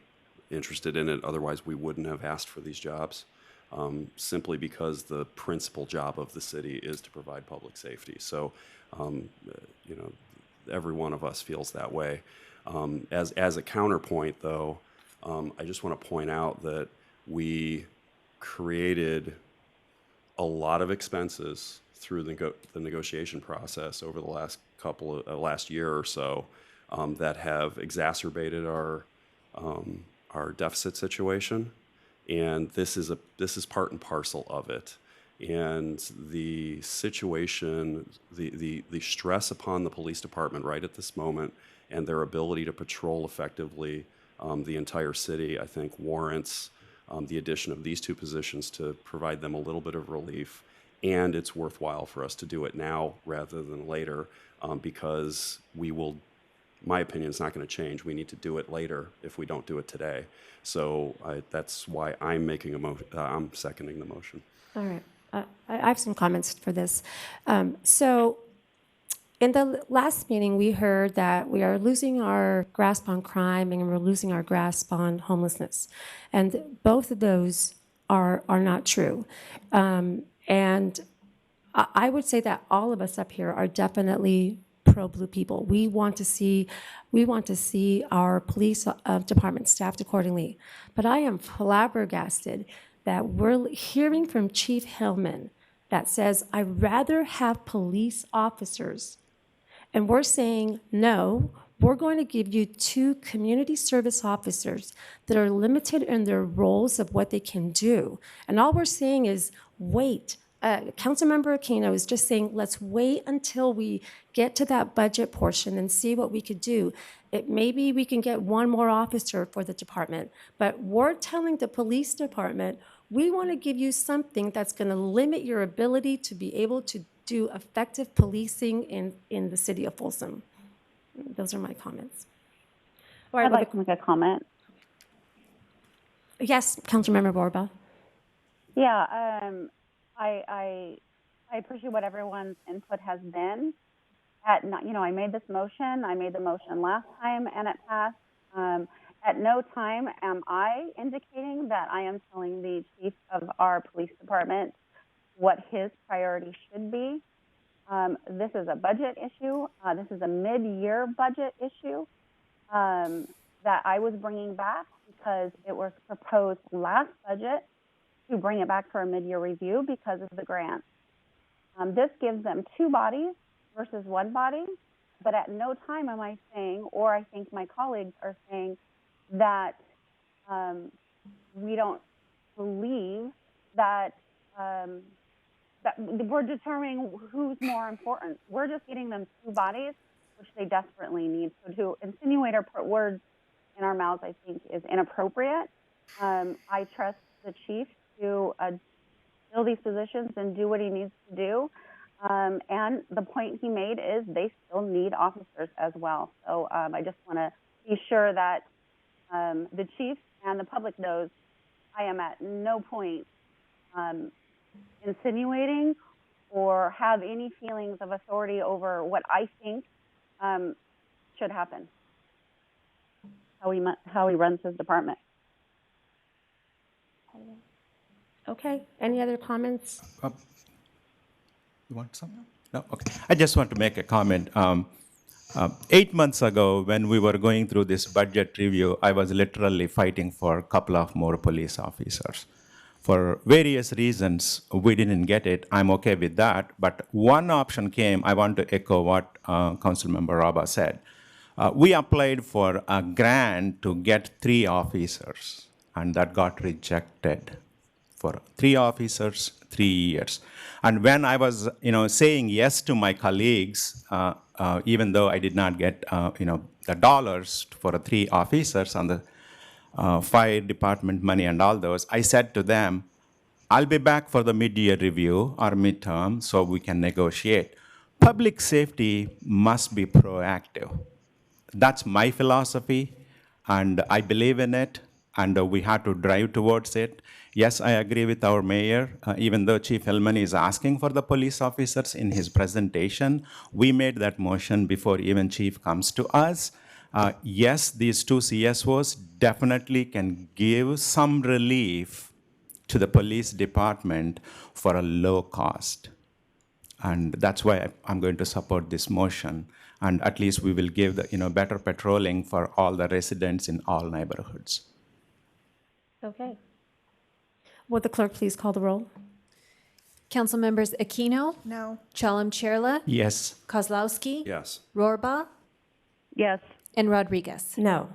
interested in it. Otherwise, we wouldn't have asked for these jobs, simply because the principal job of the city is to provide public safety. So, every one of us feels that way. As a counterpoint, though, I just want to point out that we created a lot of expenses through the negotiation process over the last year or so that have exacerbated our deficit situation, and this is part and parcel of it. And the situation, the stress upon the police department right at this moment and their ability to patrol effectively the entire city, I think, warrants the addition of these two positions to provide them a little bit of relief. And it's worthwhile for us to do it now rather than later because we will, my opinion, is not going to change. We need to do it later if we don't do it today. So that's why I'm making I'm seconding the motion. All right. I have some comments for this. So in the last meeting, we heard that we are losing our grasp on crime and we're losing our grasp on homelessness. And both of those are not true. And I would say that all of us up here are definitely pro-blue people. We want to see our police department staffed accordingly. But I am flabbergasted that we're hearing from Chief Hillman that says, I'd rather have police officers. And we're saying, no, we're going to give you 2 community service officers that are limited in their roles of what they can do. And all we're saying is, wait. Councilmember Aquino is just saying, let's wait until we get to that budget portion and see what we could do. Maybe we can get 1 more officer for the department, but we're telling the police department, we want to give you something that's going to limit your ability to be able to do effective policing in the city of Folsom. Those are my comments. All right, I'd like to make a comment. Yes, Councilmember Borba. Yeah, I appreciate what everyone's input has been. I made this motion. I made the motion last time, and it passed. At no time am I indicating that I am telling the chief of our police department what his priority should be. This is a budget issue. This is a mid-year budget issue that I was bringing back because it was proposed last budget to bring it back for a mid-year review because of the grant. This gives them 2 bodies versus 1 body, but at no time am I saying, or I think my colleagues are saying, that we don't believe that that we're determining who's more important. We're just getting them 2 bodies, which they desperately need. So to insinuate or put words in our mouths, I think, is inappropriate. I trust the chief to fill these positions and do what he needs to do. And the point he made is they still need officers as well. So I just want to be sure that the chief and the public knows I am at no point insinuating or have any feelings of authority over what I think should happen, how he runs his department. Okay, any other comments? You want something? No? Okay. I just want to make a comment. 8 months ago, when we were going through this budget review, I was literally fighting for a couple of more police officers. For various reasons, we didn't get it. I'm okay with that. But one option came. I want to echo what Councilmember Raba said. We applied for a grant to get 3 officers, and that got rejected. For 3 officers, 3 years. And when I was, saying yes to my colleagues, even though I did not get, the dollars for the 3 officers on the fire department money and all those, I said to them, I'll be back for the mid-year review or midterm so we can negotiate. Public safety must be proactive. That's my philosophy, and I believe in it, and we have to drive towards it. Yes, I agree with our mayor. Even though Chief Hillman is asking for the police officers in his presentation, we made that motion before even Chief comes to us. Yes, these 2 CSOs definitely can give some relief to the police department for a low cost. And that's why I'm going to support this motion. And at least we will give the, better patrolling for all the residents in all neighborhoods. Okay. Would the clerk please call the roll? Council members Aquino? No. Chalem Chierla? Yes. Kozlowski? Yes. Rorba? Yes. And Rodriguez? No.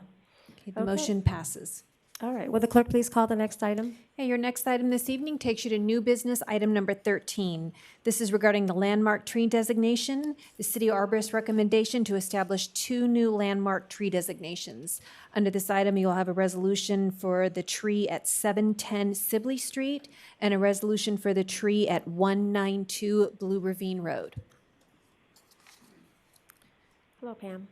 Okay, the motion passes. All right, will the clerk please call the next item? Hey, your next item this evening takes you to new business item number 13. This is regarding the landmark tree designation. The city arborist recommendation to establish 2 new landmark tree designations. Under this item, you'll have a resolution for the tree at 710 Sibley Street and a resolution for the tree at 192 Blue Ravine Road. Hello, Pam.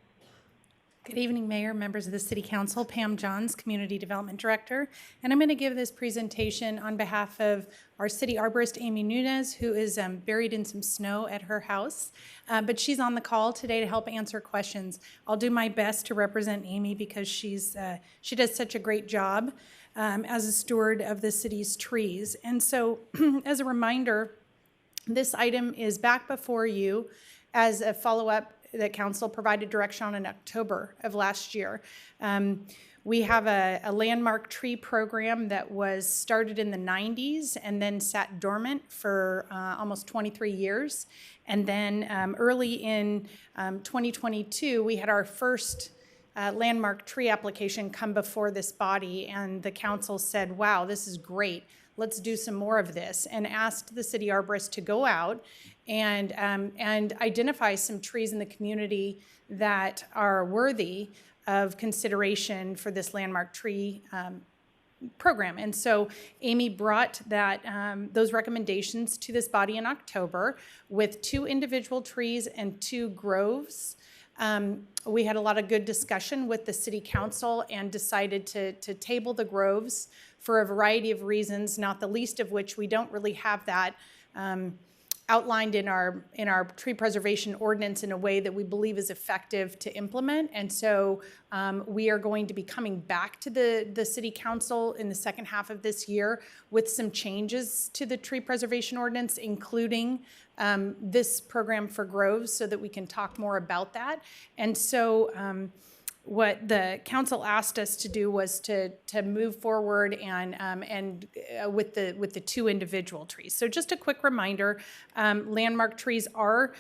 Good evening, Mayor, members of the City Council. Pam Johns, Community Development Director. And I'm going to give this presentation on behalf of our city arborist, Amy Nunez, who is buried in some snow at her house. But she's on the call today to help answer questions. I'll do my best to represent Amy because she does such a great job as a steward of the city's trees. And so as a reminder, this item is back before you as a follow-up that council provided direction on in October of last year. We have a landmark tree program that was started in the 90s and then sat dormant for almost 23 years. And then early in 2022, we had our first landmark tree application come before this body, and the council said, wow, this is great. Let's do some more of this, and asked the city arborist to go out and identify some trees in the community that are worthy of consideration for this landmark tree program. And so Amy brought those recommendations to this body in October with 2 individual trees and 2 groves. We had a lot of good discussion with the city council and decided to table the groves for a variety of reasons, not the least of which we don't really have that outlined in our tree preservation ordinance in a way that we believe is effective to implement. And so we are going to be coming back to the city council in the second half of this year with some changes to the tree preservation ordinance, including this program for groves, so that we can talk more about that. And so what the council asked us to do was to move forward and with the 2 individual trees. So just a quick reminder, landmark trees are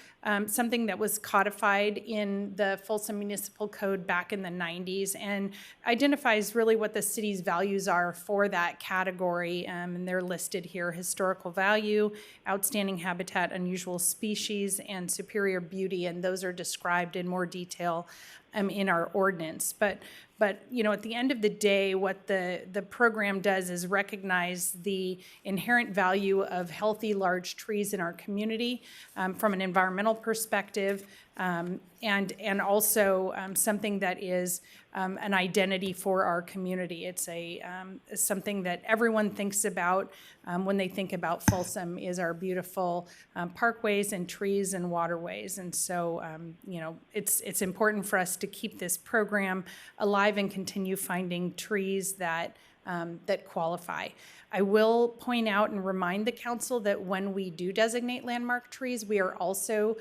something that was codified in the Folsom Municipal Code back in the 90s and identifies really what the city's values are for that category. And they're listed here: historical value, outstanding habitat, unusual species, and superior beauty. And those are described in more detail in our ordinance. But you know, at the end of the day, what the program does is recognize the inherent value of healthy large trees in our community from an environmental perspective, and also something that is an identity for our community. It's something that everyone thinks about when they think about Folsom, is our beautiful parkways and trees and waterways. And so, you know, it's important for us to keep this program alive and continue finding trees that qualify. I will point out and remind the council that when we do designate landmark trees, we are also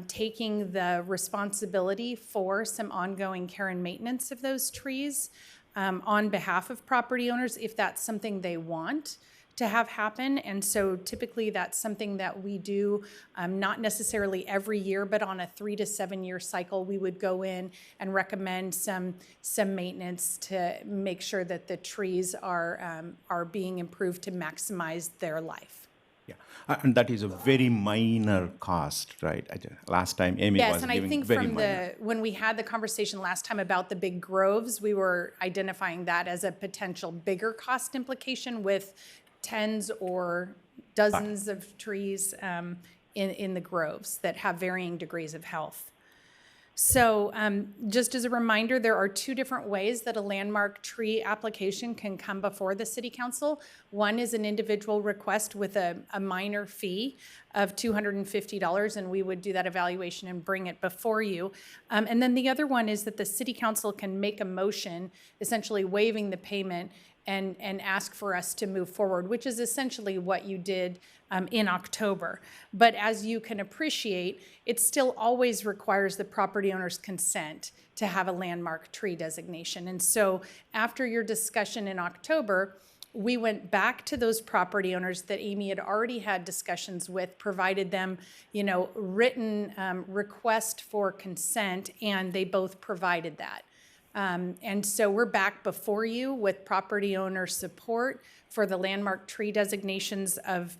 taking the responsibility for some ongoing care and maintenance of those trees on behalf of property owners, if that's something they want to have happen. And so typically that's something that we do not necessarily every year, but on a 3 to 7 year cycle, we would go in and recommend some maintenance to make sure that the trees are being improved to maximize their life. Yeah, and that is a very minor cost, right? Last time Amy yes, was and giving I think very from minor. when we had the conversation last time about the big groves, we were identifying that as a potential bigger cost implication with tens or dozens of trees in the groves that have varying degrees of health. So just as a reminder, there are 2 different ways that a landmark tree application can come before the city council. One is an individual request with a minor fee of $250, and we would do that evaluation and bring it before you. And then the other one is that the city council can make a motion, essentially waiving the payment and ask for us to move forward, which is essentially what you did in October. But as you can appreciate, it still always requires the property owner's consent to have a landmark tree designation. And so after your discussion in October, we went back to those property owners that Amy had already had discussions with, provided them, you know, written request for consent, and they both provided that. And so we're back before you with property owner support for the landmark tree designations of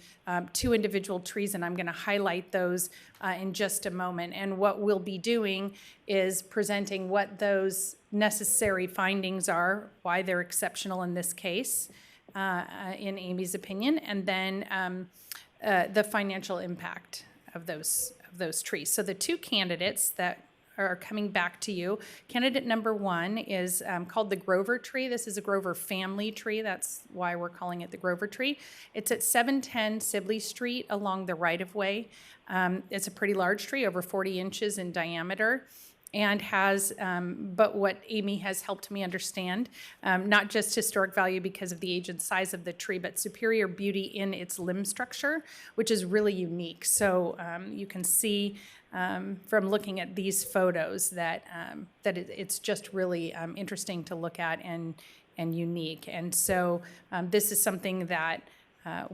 2 individual trees, and I'm going to highlight those in just a moment. And what we'll be doing is presenting what those necessary findings are, why they're exceptional in this case, in Amy's opinion, and then the financial impact of those trees. So the 2 candidates that are coming back to you. Candidate number 1 is called the Grover tree. This is a Grover family tree. That's why we're calling it the Grover tree. It's at 710 Sibley Street along the right-of-way. It's a pretty large tree, over 40 inches in diameter, and has, but what Amy has helped me understand, not just historic value because of the age and size of the tree, but superior beauty in its limb structure, which is really unique. So you can see from looking at these photos that it's just really interesting to look at and unique. And so this is something that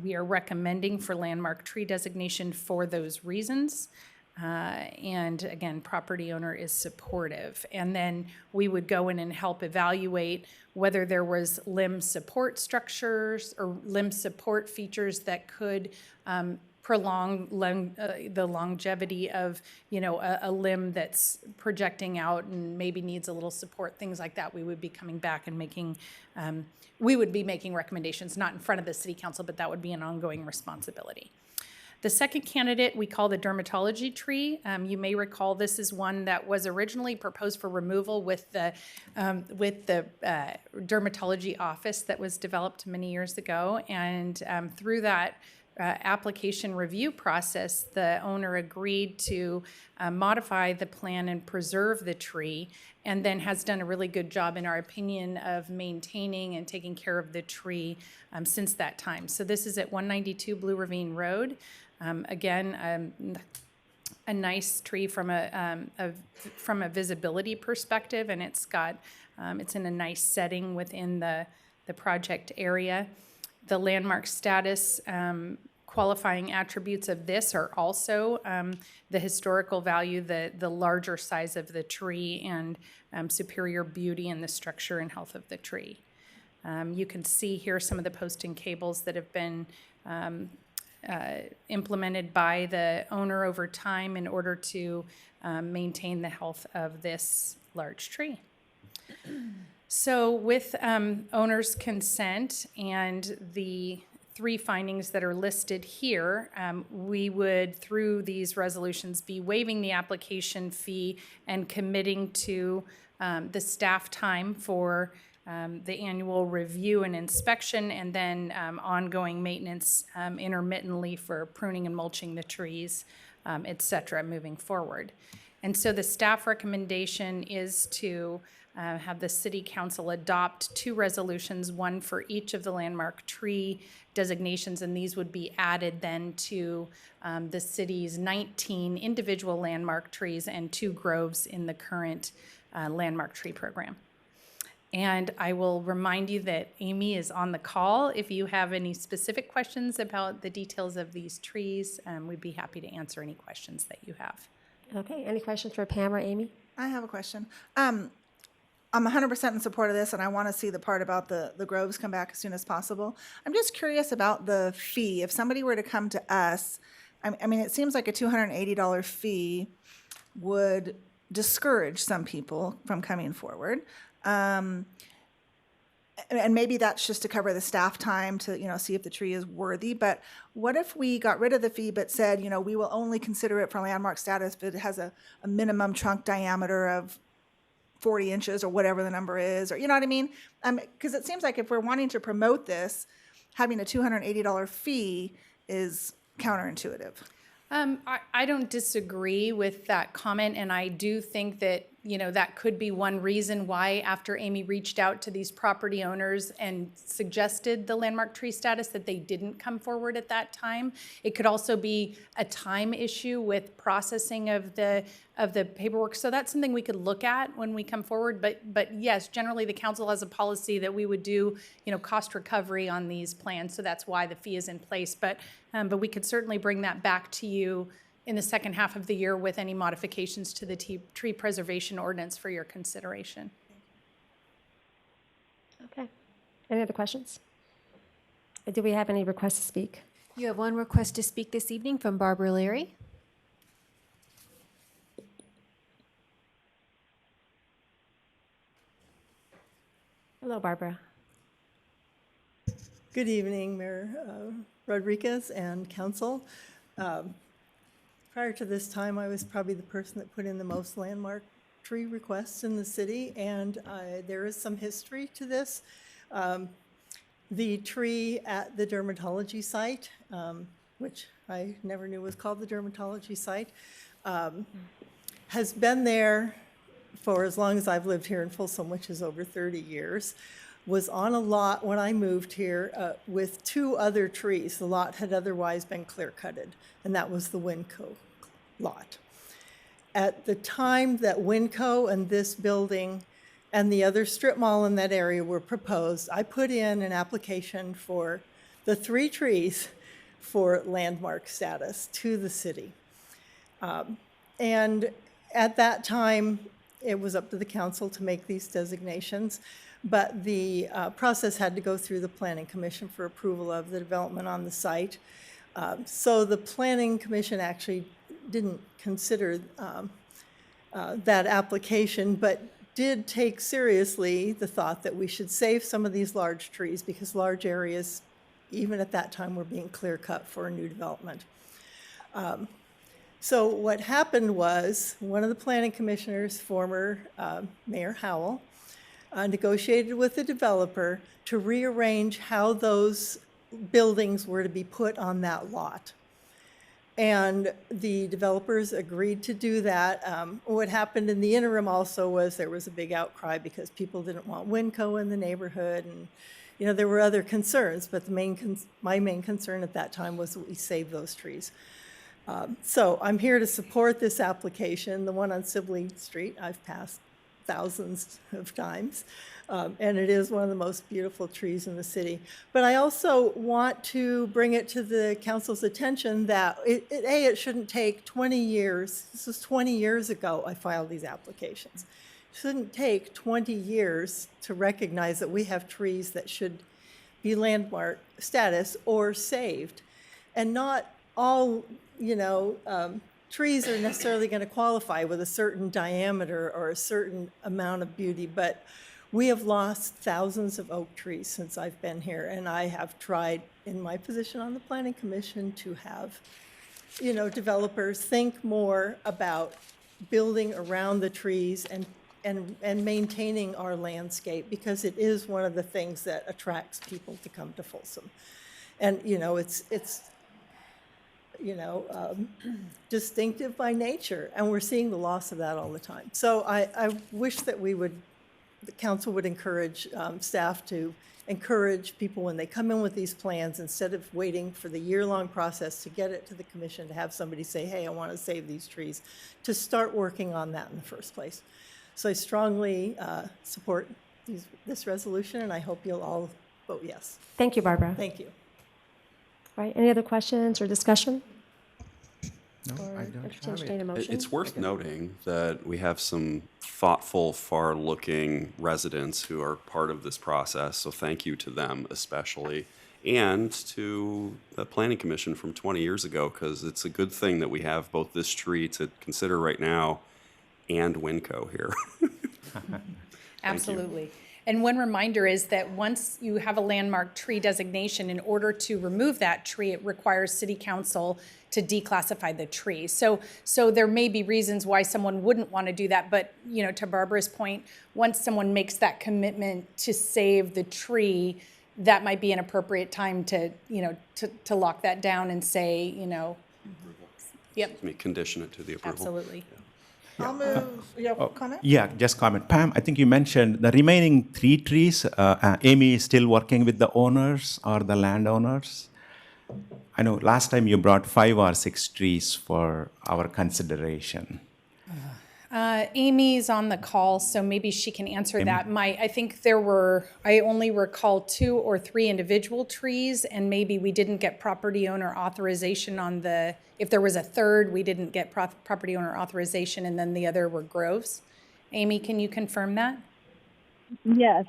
we are recommending for landmark tree designation for those reasons. And again, property owner is supportive. And then we would go in and help evaluate whether there was limb support structures or limb support features that could prolong the longevity of, a limb that's projecting out and maybe needs a little support, things like that. We would be coming back and making recommendations, not in front of the city council, but that would be an ongoing responsibility. The second candidate we call the dermatology tree. You may recall this is one that was originally proposed for removal with the dermatology office that was developed many years ago. And through that application review process, the owner agreed to modify the plan and preserve the tree, and then has done a really good job, in our opinion, of maintaining and taking care of the tree since that time. So this is at 192 Blue Ravine Road. Again, a nice tree from a visibility perspective, and it's in a nice setting within the project area. The landmark status qualifying attributes of this are also the historical value, the larger size of the tree, and superior beauty in the structure and health of the tree. You can see here some of the post and cables that have been implemented by the owner over time in order to maintain the health of this large tree. So with owner's consent and the 3 findings that are listed here, we would, through these resolutions, be waiving the application fee and committing to the staff time for the annual review and inspection, and then ongoing maintenance intermittently for pruning and mulching the trees, et cetera, moving forward. And so the staff recommendation is to have the city council adopt 2 resolutions, one for each of the landmark tree designations, and these would be added then to the city's 19 individual landmark trees and 2 groves in the current landmark tree program. And I will remind you that Amy is on the call. If you have any specific questions about the details of these trees, we'd be happy to answer any questions that you have. Okay, any questions for Pam or Amy? I have a question. I'm 100% in support of this, and I want to see the part about the groves come back as soon as possible. I'm just curious about the fee. If somebody were to come to us, I mean, it seems like a $280 fee would discourage some people from coming forward. And maybe that's just to cover the staff time to, see if the tree is worthy. But what if we got rid of the fee but said, we will only consider it for landmark status if it has a minimum trunk diameter of 40 inches or whatever the number is, or you know what I mean? Because it seems like if we're wanting to promote this, having a $280 fee is counterintuitive. I don't disagree with that comment, and I do think that, that could be one reason why, after Amy reached out to these property owners and suggested the landmark tree status, that they didn't come forward at that time. It could also be a time issue with processing of the paperwork. So that's something we could look at when we come forward. But yes, generally the council has a policy that we would do, cost recovery on these plans. So that's why the fee is in place. But we could certainly bring that back to you in the second half of the year with any modifications to the tree preservation ordinance for your consideration. Any other questions? Do we have any requests to speak? You have one request to speak this evening from Barbara Leary. Hello, Barbara. Good evening, Mayor Rodriguez and council. Prior to this time, I was probably the person that put in the most landmark tree requests in the city, and there is some history to this. The tree at the dermatology site, which I never knew was called the dermatology site, has been there for as long as I've lived here in Folsom, which is over 30 years, was on a lot when I moved here with two other trees. The lot had otherwise been clear-cutted, and that was the Winco lot. At the time that Winco and this building and the other strip mall in that area were proposed, I put in an application for the three trees for landmark status to the city. And at that time, it was up to the council to make these designations, but the process had to go through the Planning Commission for approval of the development on the site. So the Planning Commission actually didn't consider that application, but did take seriously the thought that we should save some of these large trees because large areas, even at that time, were being clear cut for a new development. So what happened was one of the planning commissioners, former Mayor Howell, negotiated with the developer to rearrange how those buildings were to be put on that lot. And the developers agreed to do that. What happened in the interim also was there was a big outcry because people didn't want Winco in the neighborhood, and there were other concerns, but my main concern at that time was that we save those trees. So I'm here to support this application. The one on Sibley Street I've passed thousands of times, and it is one of the most beautiful trees in the city. But I also want to bring it to the council's attention that it shouldn't take 20 years. This was 20 years ago I filed these applications. It shouldn't take 20 years to recognize that we have trees that should be landmark status or saved. And not all, trees are necessarily going to qualify with a certain diameter or a certain amount of beauty, but we have lost thousands of oak trees since I've been here, and I have tried in my position on the Planning Commission to have, developers think more about building around the trees and maintaining our landscape, because it is one of the things that attracts people to come to Folsom. And, it's distinctive by nature, and we're seeing the loss of that all the time. So I wish that the council would encourage staff to encourage people when they come in with these plans, instead of waiting for the year-long process to get it to the commission, to have somebody say, hey, I want to save these trees, to start working on that in the first place. So I strongly support this resolution, and I hope you'll all vote yes. Thank you, Barbara. Thank you. All right, any other questions or discussion? No, I don't have Entertain a it. motion? It's worth noting that we have some thoughtful, far-looking residents who are part of this process, so thank you to them especially, and to the Planning Commission from 20 years ago, because it's a good thing that we have both this tree to consider right now and Winco here. Absolutely. And one reminder is that once you have a landmark tree designation, in order to remove that tree, it requires city council to declassify the tree. So there may be reasons why someone wouldn't want to do that, but to Barbara's point, once someone makes that commitment to save the tree, that might be an appropriate time to lock that down and say, yep. Let me condition it to the approval. Absolutely. I'll move. You have a comment? Yeah, just comment. Pam, I think you mentioned the remaining 3 trees. Amy is still working with the owners or the landowners. I know last time you brought 5 or 6 trees for our consideration. Amy's on the call, so maybe she can answer that. I think I only recall 2 or 3 individual trees, and maybe we didn't get property owner authorization on if there was a third, we didn't get property owner authorization, and then the other were groves. Amy, can you confirm that? Yes.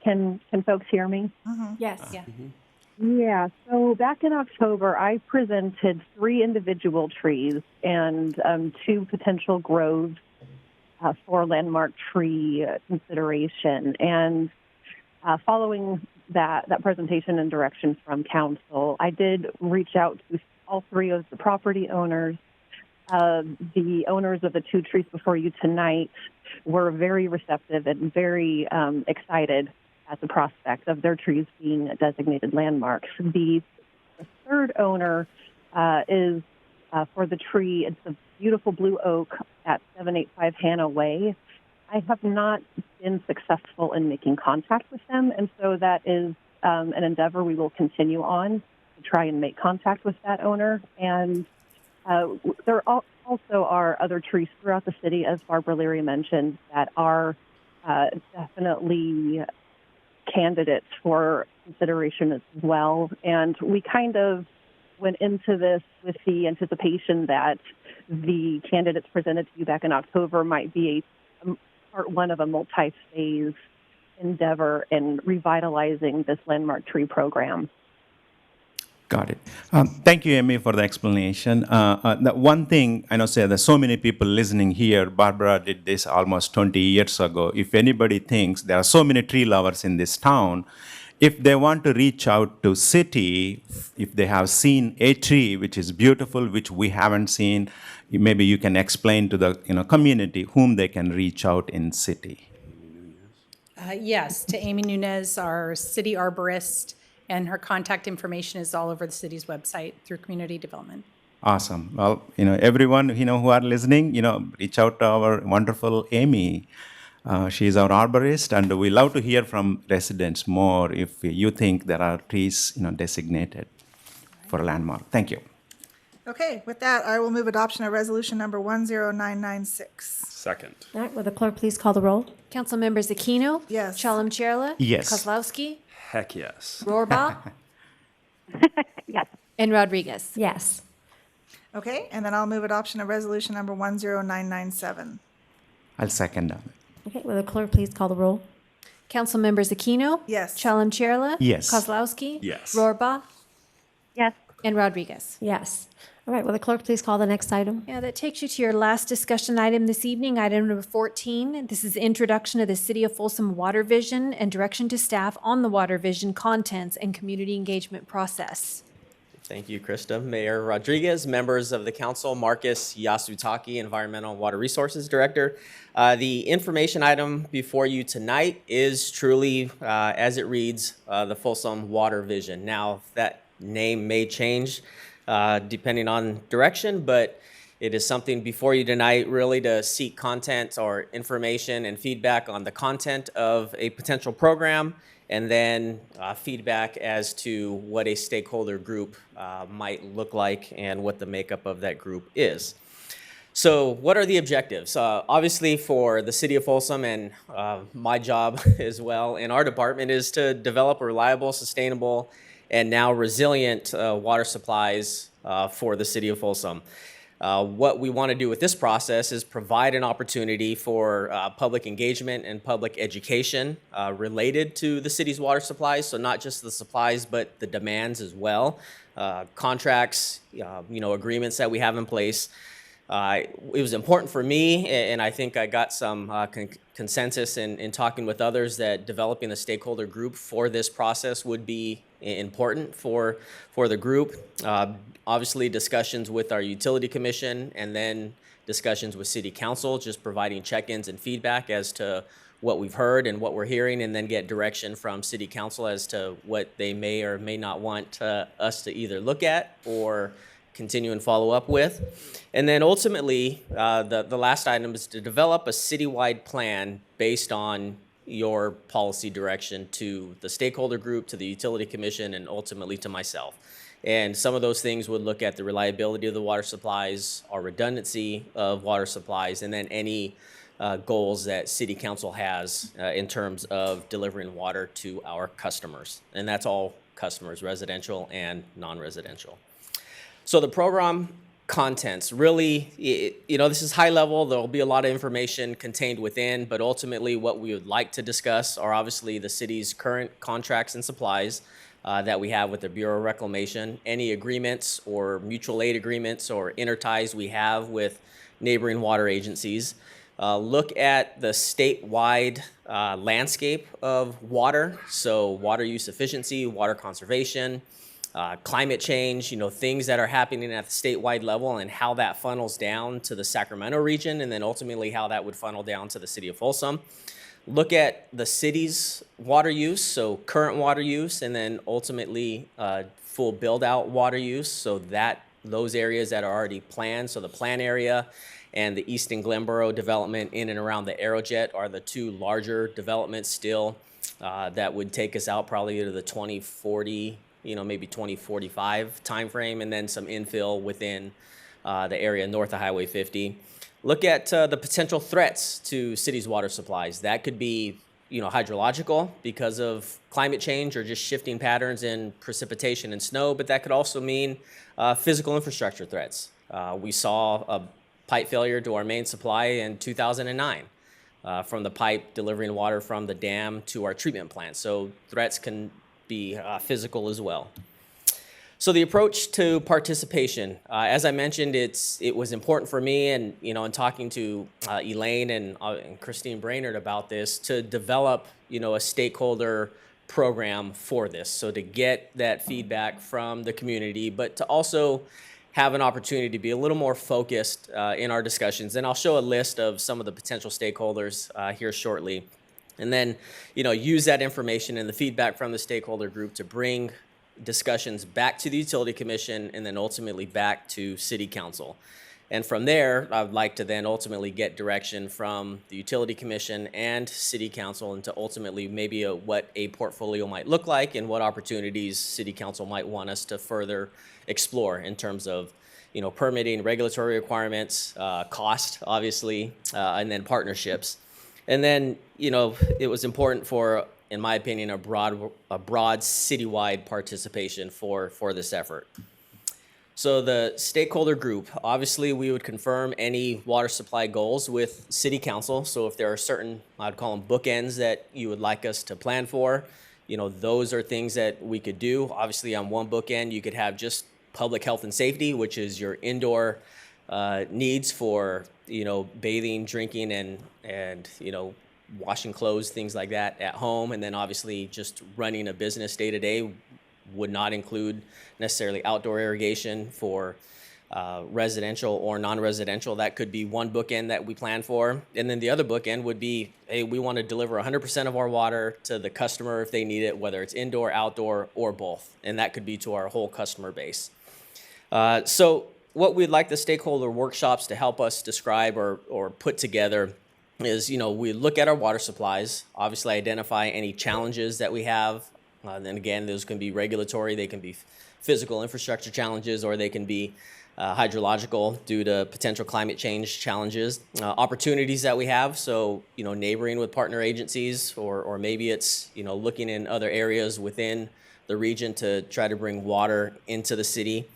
Can folks hear me? Yes. Yeah. Yeah. So back in October, I presented 3 individual trees and 2 potential groves for landmark tree consideration. And following that presentation and direction from council, I did reach out to all 3 of the property owners. The owners of the 2 trees before you tonight were very receptive and very excited at the prospect of their trees being designated landmarks. The 3rd owner is for the tree. It's a beautiful blue oak at 785 Hannah Way. I have not been successful in making contact with them, and so that is an endeavor we will continue on to try and make contact with that owner. And there also are other trees throughout the city, as Barbara Leary mentioned, that are definitely candidates for consideration as well. And we kind of went into this with the anticipation that the candidates presented to you back in October might be a part 1 of a multi-phase endeavor in revitalizing this landmark tree program. Got it. Thank you, Amy, for the explanation. The one thing I know, say there's so many people listening here. Barbara did this almost 20 years ago. If anybody thinks there are so many tree lovers in this town, if they want to reach out to city, if they have seen a tree which is beautiful, which we haven't seen, maybe you can explain to the community whom they can reach out in city. Yes, to Amy Nunez, our city arborist, and her contact information is all over the city's website through community development. Awesome. Well, everyone, who are listening, reach out to our wonderful Amy. She is our arborist, and we love to hear from residents more if you think there are trees, designated for a landmark. Thank you. Okay, with that, I will move adoption of resolution number 10996. Second. All right, will the clerk please call the roll? Council members Aquino? Yes. Chalem-Chierla? Yes. Kozlowski? Heck yes. Rohrbaugh? Yes. And Rodriguez? Yes. Okay, and then I'll move adoption of resolution number 10997. I'll second that. Okay, will the clerk please call the roll? Council members Aquino? Yes. Chalem-Chierla? Yes. Kozlowski? Yes. Rohrbaugh? Yes. And Rodriguez? Yes. All right, will the clerk please call the next item? Yeah, that takes you to your last discussion item this evening, item number 14. This is introduction of the City of Folsom Water Vision and direction to staff on the Water Vision contents and community engagement process. Thank you, Krista. Mayor Rodriguez, members of the council, Marcus Yasutaki, Environmental and Water Resources Director. The information item before you tonight is truly, as it reads, the Folsom Water Vision. Now, that name may change depending on direction, but it is something before you tonight really to seek content or information and feedback on the content of a potential program, and then feedback as to what a stakeholder group might look like and what the makeup of that group is. So what are the objectives? Obviously for the City of Folsom and my job as well in our department is to develop a reliable, sustainable, and now resilient water supplies for the City of Folsom. What we want to do with this process is provide an opportunity for public engagement and public education related to the city's water supplies. So not just the supplies, but the demands as well. Contracts, agreements that we have in place. It was important for me, and I think I got some consensus in talking with others that developing the stakeholder group for this process would be important for the group. Obviously, discussions with our utility commission and then discussions with city council, just providing check-ins and feedback as to what we've heard and what we're hearing, and then get direction from city council as to what they may or may not want us to either look at or continue and follow up with. And then ultimately, the last item is to develop a citywide plan based on your policy direction to the stakeholder group, to the utility commission, and ultimately to myself. And some of those things would look at the reliability of the water supplies, our redundancy of water supplies, and then any goals that city council has in terms of delivering water to our customers. And that's all customers, residential and non-residential. So the program contents. Really, this is high level. There'll be a lot of information contained within, but ultimately what we would like to discuss are obviously the city's current contracts and supplies that we have with the Bureau of Reclamation, any agreements or mutual aid agreements or interties we have with neighboring water agencies. Look at the statewide landscape of water, so water use efficiency, water conservation, climate change, things that are happening at the statewide level and how that funnels down to the Sacramento region, and then ultimately how that would funnel down to the city of Folsom. Look at the city's water use, so current water use, and then ultimately full build-out water use, so that those areas that are already planned, so the plan area and the Easton Glenboro development in and around the Aerojet are the two larger developments still that would take us out probably to the 2040, maybe 2045 timeframe, and then some infill within the area north of Highway 50. Look at the potential threats to cities' water supplies. That could be, hydrological because of climate change or just shifting patterns in precipitation and snow, but that could also mean physical infrastructure threats. We saw a pipe failure to our main supply in 2009 from the pipe delivering water from the dam to our treatment plant. So threats can be physical as well. So the approach to participation, as I mentioned, it was important for me, and in talking to Elaine and Christine Brainerd about this, to develop a stakeholder program for this. So to get that feedback from the community, but to also have an opportunity to be a little more focused in our discussions. And I'll show a list of some of the potential stakeholders here shortly. And then, use that information and the feedback from the stakeholder group to bring discussions back to the Utility Commission and then ultimately back to City Council. And from there, I would like to then ultimately get direction from the Utility Commission and City Council into ultimately maybe what a portfolio might look like and what opportunities City Council might want us to further explore in terms of permitting, regulatory requirements, cost, obviously, and then partnerships. And then, it was important for, in my opinion, a broad citywide participation for this effort. So the stakeholder group, obviously we would confirm any water supply goals with City Council. So if there are certain, I'd call them bookends that you would like us to plan for, those are things that we could do. Obviously on one bookend, you could have just public health and safety, which is your indoor needs for, bathing, drinking, and washing clothes, things like that at home. And then obviously just running a business day to day would not include necessarily outdoor irrigation for residential or non-residential. That could be one bookend that we plan for. And then the other bookend would be, hey, we want to deliver 100% of our water to the customer if they need it, whether it's indoor, outdoor, or both. And that could be to our whole customer base. So what we'd like the stakeholder workshops to help us describe or put together is, we look at our water supplies, obviously identify any challenges that we have. Then again, those can be regulatory, they can be physical infrastructure challenges, or they can be hydrological due to potential climate change challenges. Opportunities that we have, so neighboring with partner agencies, or maybe it's looking in other areas within the region to try to bring water into the city.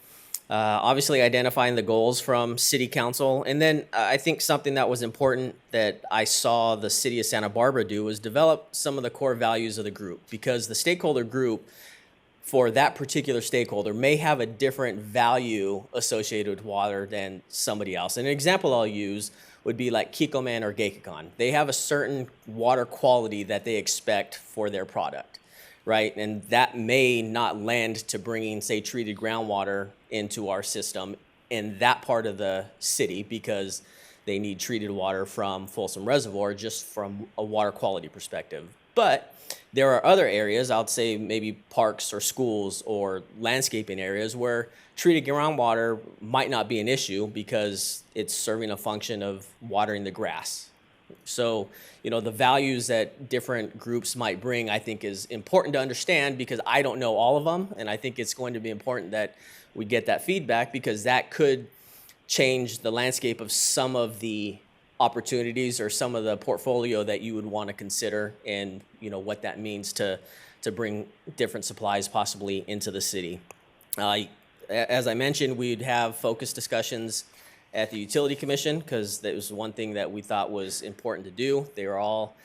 Obviously identifying the goals from City Council. And then I think something that was important that I saw the City of Santa Barbara do was develop some of the core values of the group, because the stakeholder group for that particular stakeholder may have a different value associated with water than somebody else. And an example I'll use would be like Kikkoman or Geikikon. They have a certain water quality that they expect for their product, right? And that may not lend to bringing, say, treated groundwater into our system in that part of the city, because they need treated water from Folsom Reservoir just from a water quality perspective. But there are other areas, I would say maybe parks or schools or landscaping areas, where treated groundwater might not be an issue because it's serving a function of watering the grass. So, the values that different groups might bring, I think, is important to understand, because I don't know all of them. And I think it's going to be important that we get that feedback, because that could change the landscape of some of the opportunities or some of the portfolio that you would want to consider, and what that means to bring different supplies possibly into the city. as I mentioned, we'd have focused discussions at the Utility Commission because that was one thing that we thought was important to do. They were all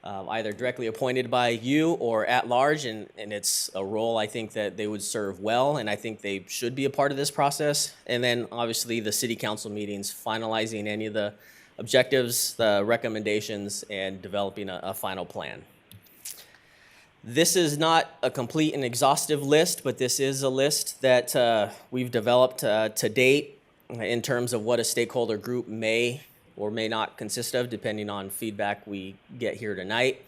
either directly appointed by you or at large, and it's a role I think that they would serve well, and I think they should be a part of this process. And then obviously the city council meetings, finalizing any of the objectives, the recommendations, and developing a final plan. This is not a complete and exhaustive list, but this is a list that we've developed to date in terms of what a stakeholder group may or may not consist of, depending on feedback we get here tonight.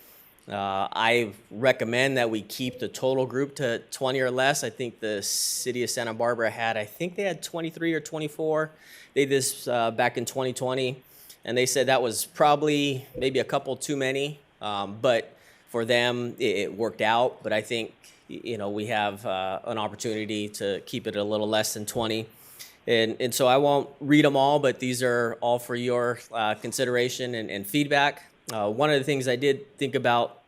I recommend that we keep the total group to 20 or less. I think the city of Santa Barbara they had 23 or 24. They did this back in 2020, and they said that was probably maybe a couple too many, but for them, it worked out. But I think, we have an opportunity to keep it a little less than 20. And so I won't read them all, but these are all for your consideration and feedback. One of the things I did think about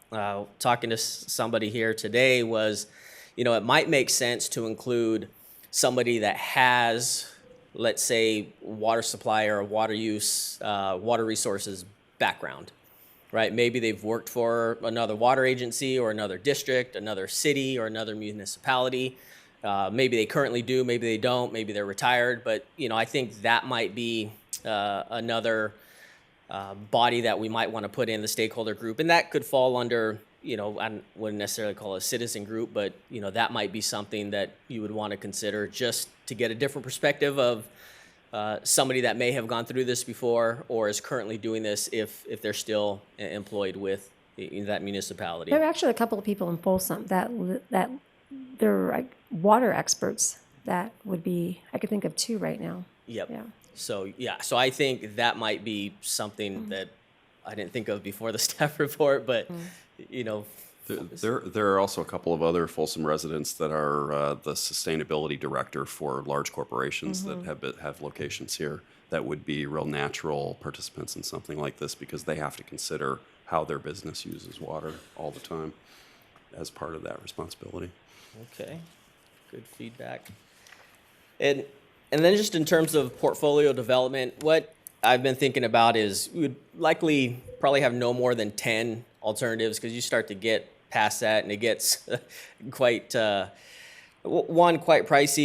talking to somebody here today was, it might make sense to include somebody that has, let's say, water supply or water use, water resources background, right? Maybe they've worked for another water agency or another district, another city or another municipality. Maybe they currently do, maybe they don't, maybe they're retired, but I think that might be another body that we might want to put in the stakeholder group, and that could fall under, I wouldn't necessarily call it a citizen group, but that might be something that you would want to consider just to get a different perspective of somebody that may have gone through this before or is currently doing this if they're still employed with that municipality. There are actually a couple of people in Folsom that they're like water experts that would be, I could think of two right now. Yep. Yeah. So I think that might be something that I didn't think of before the staff report, but There are also a couple of other Folsom residents that are the sustainability director for large corporations that have locations here that would be real natural participants in something like this because they have to consider how their business uses water all the time as part of that responsibility. Okay, good feedback. And then just in terms of portfolio development, what I've been thinking about is we would likely probably have no more than 10 alternatives because you start to get past that and it gets quite pricey,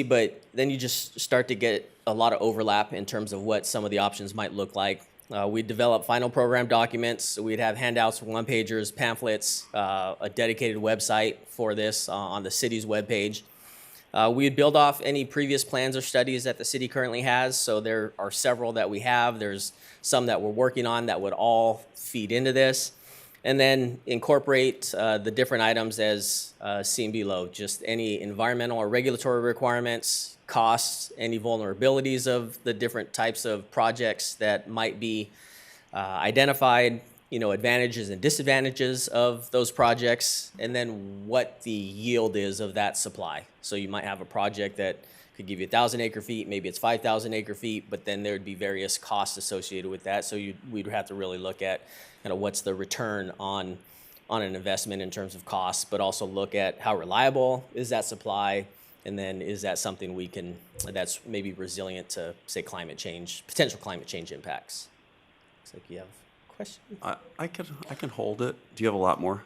but then you just start to get a lot of overlap in terms of what some of the options might look like. We'd develop final program documents. So we'd have handouts, one-pagers, pamphlets, a dedicated website for this on the city's webpage. We'd build off any previous plans or studies that the city currently has. So there are several that we have. There's some that we're working on that would all feed into this. And then incorporate the different items as seen below, just any environmental or regulatory requirements, costs, any vulnerabilities of the different types of projects that might be identified, advantages and disadvantages of those projects, and then what the yield is of that supply. So you might have a project that could give you 1,000 acre feet, maybe it's 5,000 acre feet, but then there would be various costs associated with that. So we'd have to really look at what's the return on an investment in terms of costs, but also look at how reliable is that supply, and then is that something that's maybe resilient to, say, potential climate change impacts. Looks like you have a question. I can hold it. Do you have a lot more?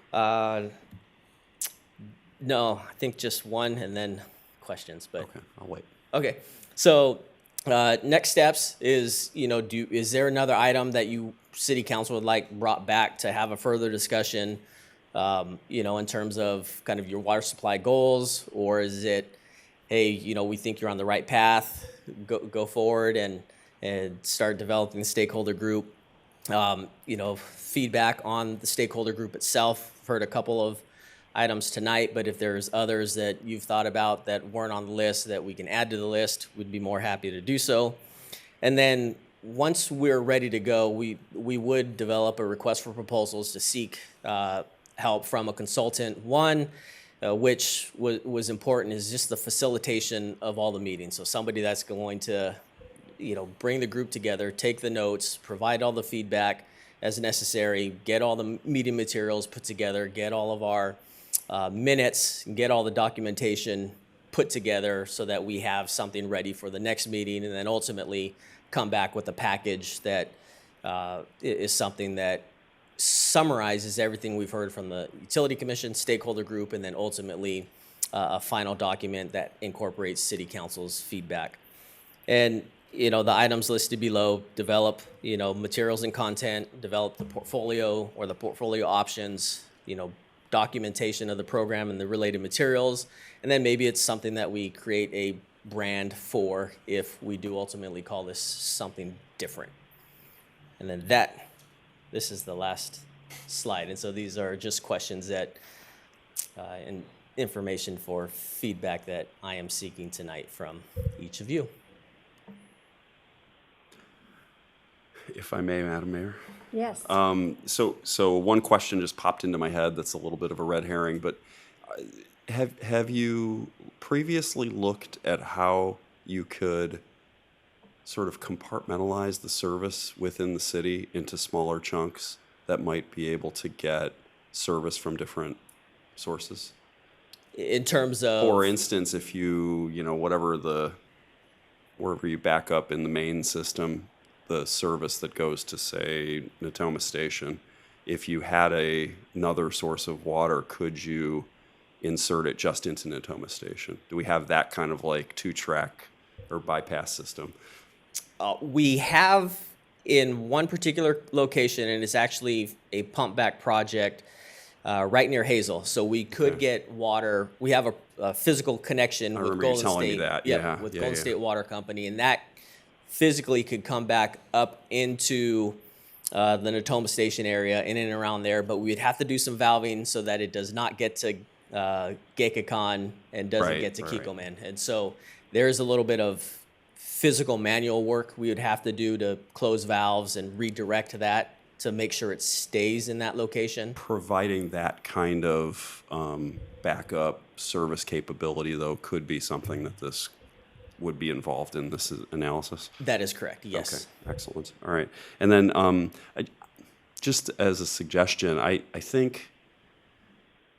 No, I think just one, and then questions. But okay, I'll wait. Okay, so next steps is is there another item that you city council would like brought back to have a further discussion? In terms of kind of your water supply goals, or is it, hey, we think you're on the right path, go forward and start developing the stakeholder group. Feedback on the stakeholder group itself. I've heard a couple of items tonight, but if there's others that you've thought about that weren't on the list that we can add to the list, we'd be more happy to do so. And then once we're ready to go, we would develop a request for proposals to seek help from a consultant. One, which was important, is just the facilitation of all the meetings. So somebody that's going to, bring the group together, take the notes, provide all the feedback as necessary, get all the meeting materials put together, get all of our minutes, get all the documentation put together so that we have something ready for the next meeting, and then ultimately come back with a package that is something that summarizes everything we've heard from the Utility Commission, stakeholder group, and then ultimately a final document that incorporates City Council's feedback. And, the items listed below: develop, materials and content, develop the portfolio or the portfolio options, documentation of the program and the related materials. And then maybe it's something that we create a brand for if we do ultimately call this something different. And then this is the last slide. And so these are just questions that, and information for feedback that I am seeking tonight from each of you. If I may, Madam Mayor. Yes. So one question just popped into my head that's a little bit of a red herring, but have you previously looked at how you could sort of compartmentalize the service within the city into smaller chunks that might be able to get service from different sources? In terms of, for instance, if wherever you back up in the main system, the service that goes to, say, Natoma Station, if you had another source of water, could you insert it just into Natoma Station? Do we have that kind of like 2-track or bypass system? We have in one particular location, and it's actually a pump back project right near Hazel. So we could get water. We have a physical connection with Golden State. telling me that. Yeah, with Golden State Water Company, and that physically could come back up into the Natoma Station area, in and around there. But we'd have to do some valving so that it does not get to Gekakon and doesn't get to Kikoman. And so there is a little bit of physical manual work we would have to do to close valves and redirect that to make sure it stays in that location. Providing that kind of backup service capability, though, could be something that this would be involved in this analysis? That is correct, yes. Okay, excellent. All right. And then just as a suggestion, I think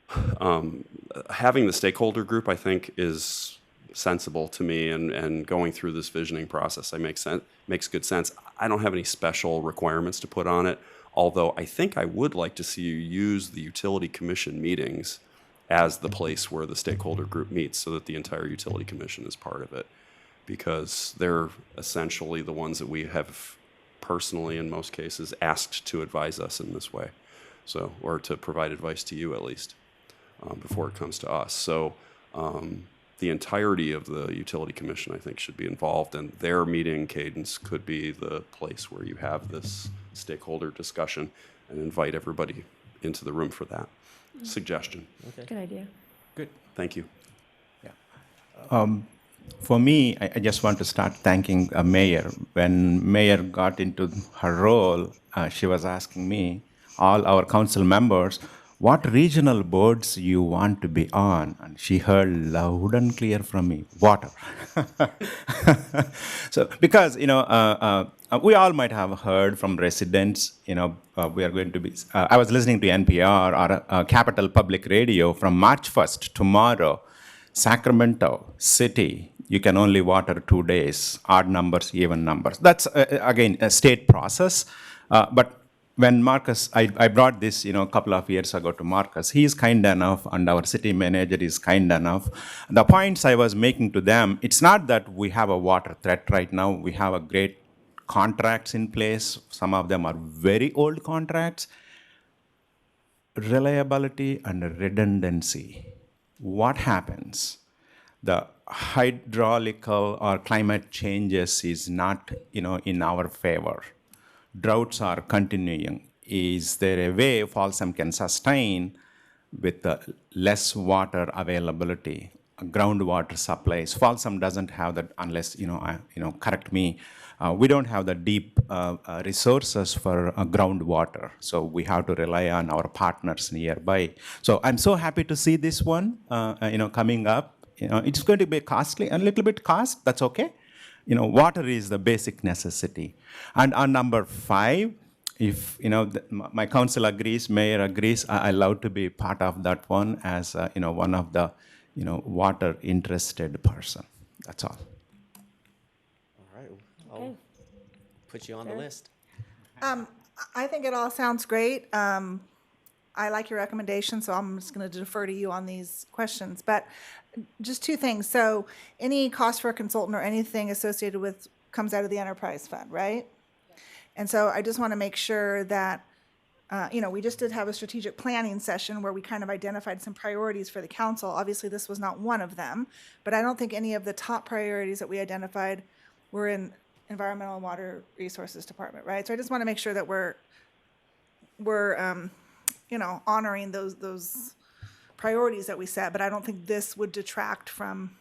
having the stakeholder group, I think, is sensible to me, and going through this visioning process, makes good sense. I don't have any special requirements to put on it, although I think I would like to see you use the Utility Commission meetings as the place where the stakeholder group meets, so that the entire Utility Commission is part of it, because they're essentially the ones that we have personally, in most cases, asked to advise us in this way, or to provide advice to you at least before it comes to us. So the entirety of the Utility Commission, I think, should be involved, and their meeting cadence could be the place where you have this stakeholder discussion and invite everybody into the room for that. Suggestion. Okay. Good idea. Good. Thank you. For me, I just want to start thanking Mayor. When Mayor got into her role, she was asking me, all our council members, what regional boards you want to be on? And she heard loud and clear from me, water. So, because, we all might have heard from residents, we are going to be, I was listening to NPR or Capital Public Radio from March 1st, tomorrow, Sacramento City, you can only water 2 days, odd numbers, even numbers. That's, again, a state process. But when Marcus, I brought this, a couple of years ago to Marcus. He is kind enough, and our city manager is kind enough. The points I was making to them, it's not that we have a water threat right now. We have a great contracts in place. Some of them are very old contracts. Reliability and redundancy. What happens? The hydraulical or climate changes is not, in our favor. Droughts are continuing. Is there a way Folsom can sustain with less water availability, groundwater supplies? Folsom doesn't have that, unless, correct me. We don't have the deep resources for groundwater, so we have to rely on our partners nearby. So I'm so happy to see this one, coming up. It's going to be costly, a little bit cost, that's okay. Water is the basic necessity. And on number 5, if, my council agrees, mayor agrees, I love to be part of that one as, one of the water interested person. That's all. All right, I'll put you on the list. I think it all sounds great. I like your recommendation, so I'm just going to defer to you on these questions. But just two things. So any cost for a consultant or anything associated with comes out of the enterprise fund, right? And so I just want to make sure that, we just did have a strategic planning session where we kind of identified some priorities for the council. Obviously, this was not one of them, but I don't think any of the top priorities that we identified were in Environmental and Water Resources Department, right? So I just want to make sure that we're honoring those priorities that we set, but I don't think this would detract from.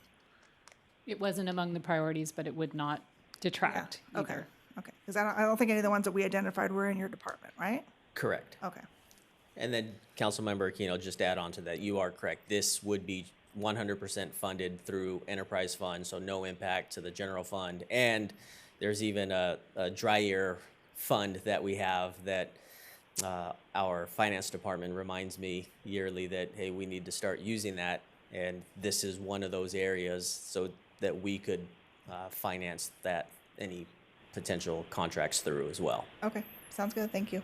It wasn't among the priorities, but it would not detract either. Okay, because I don't think any of the ones that we identified were in your department, right? Correct. Okay. And then, Councilmember Aquino, just to add on to that, you are correct. This would be 100% funded through enterprise fund, so no impact to the general fund. And there's even a dry year fund that we have that our finance department reminds me yearly that, hey, we need to start using that. And this is one of those areas so that we could finance that, any potential contracts through as well. Okay, sounds good. Thank you.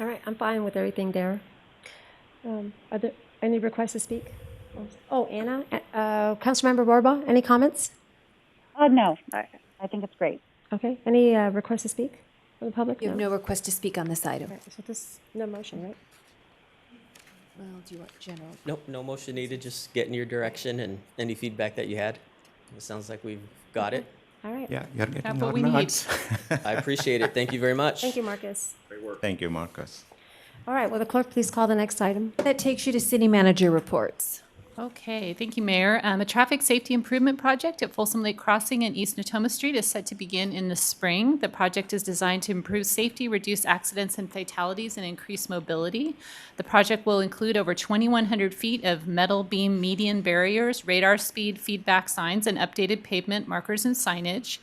All right, I'm fine with everything there. Are there any requests to speak? Oh, Anna, Councilmember Borba, any comments? No, I think it's great. Okay, any requests to speak from the public? You have no request to speak on this item. Okay, so this, no motion, right? Well, do you want general? Nope, no motion needed, just getting your direction and any feedback that you had. It sounds like we've got it. All right. Yeah, you're getting That's what our we need. nods. I appreciate it. Thank you very much. Thank you, Marcus. Thank you, Marcus. All right, will the clerk please call the next item? That takes you to city manager reports. Okay, thank you, Mayor. A traffic safety improvement project at Folsom Lake Crossing and East Natoma Street is set to begin in the spring. The project is designed to improve safety, reduce accidents and fatalities, and increase mobility. The project will include over 2,100 feet of metal beam median barriers, radar speed feedback signs, and updated pavement markers and signage.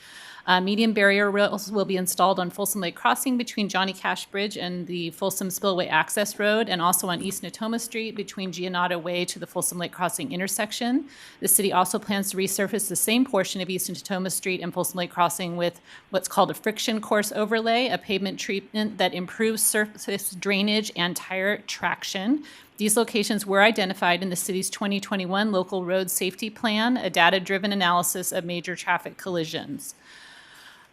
Median barrier rails will be installed on Folsom Lake Crossing between Johnny Cash Bridge and the Folsom Spillway Access Road, and also on East Natoma Street between Giannato Way to the Folsom Lake Crossing intersection. The city also plans to resurface the same portion of East Natoma Street and Folsom Lake Crossing with what's called a friction course overlay, a pavement treatment that improves surface drainage and tire traction. These locations were identified in the city's 2021 Local Road Safety Plan, a data-driven analysis of major traffic collisions.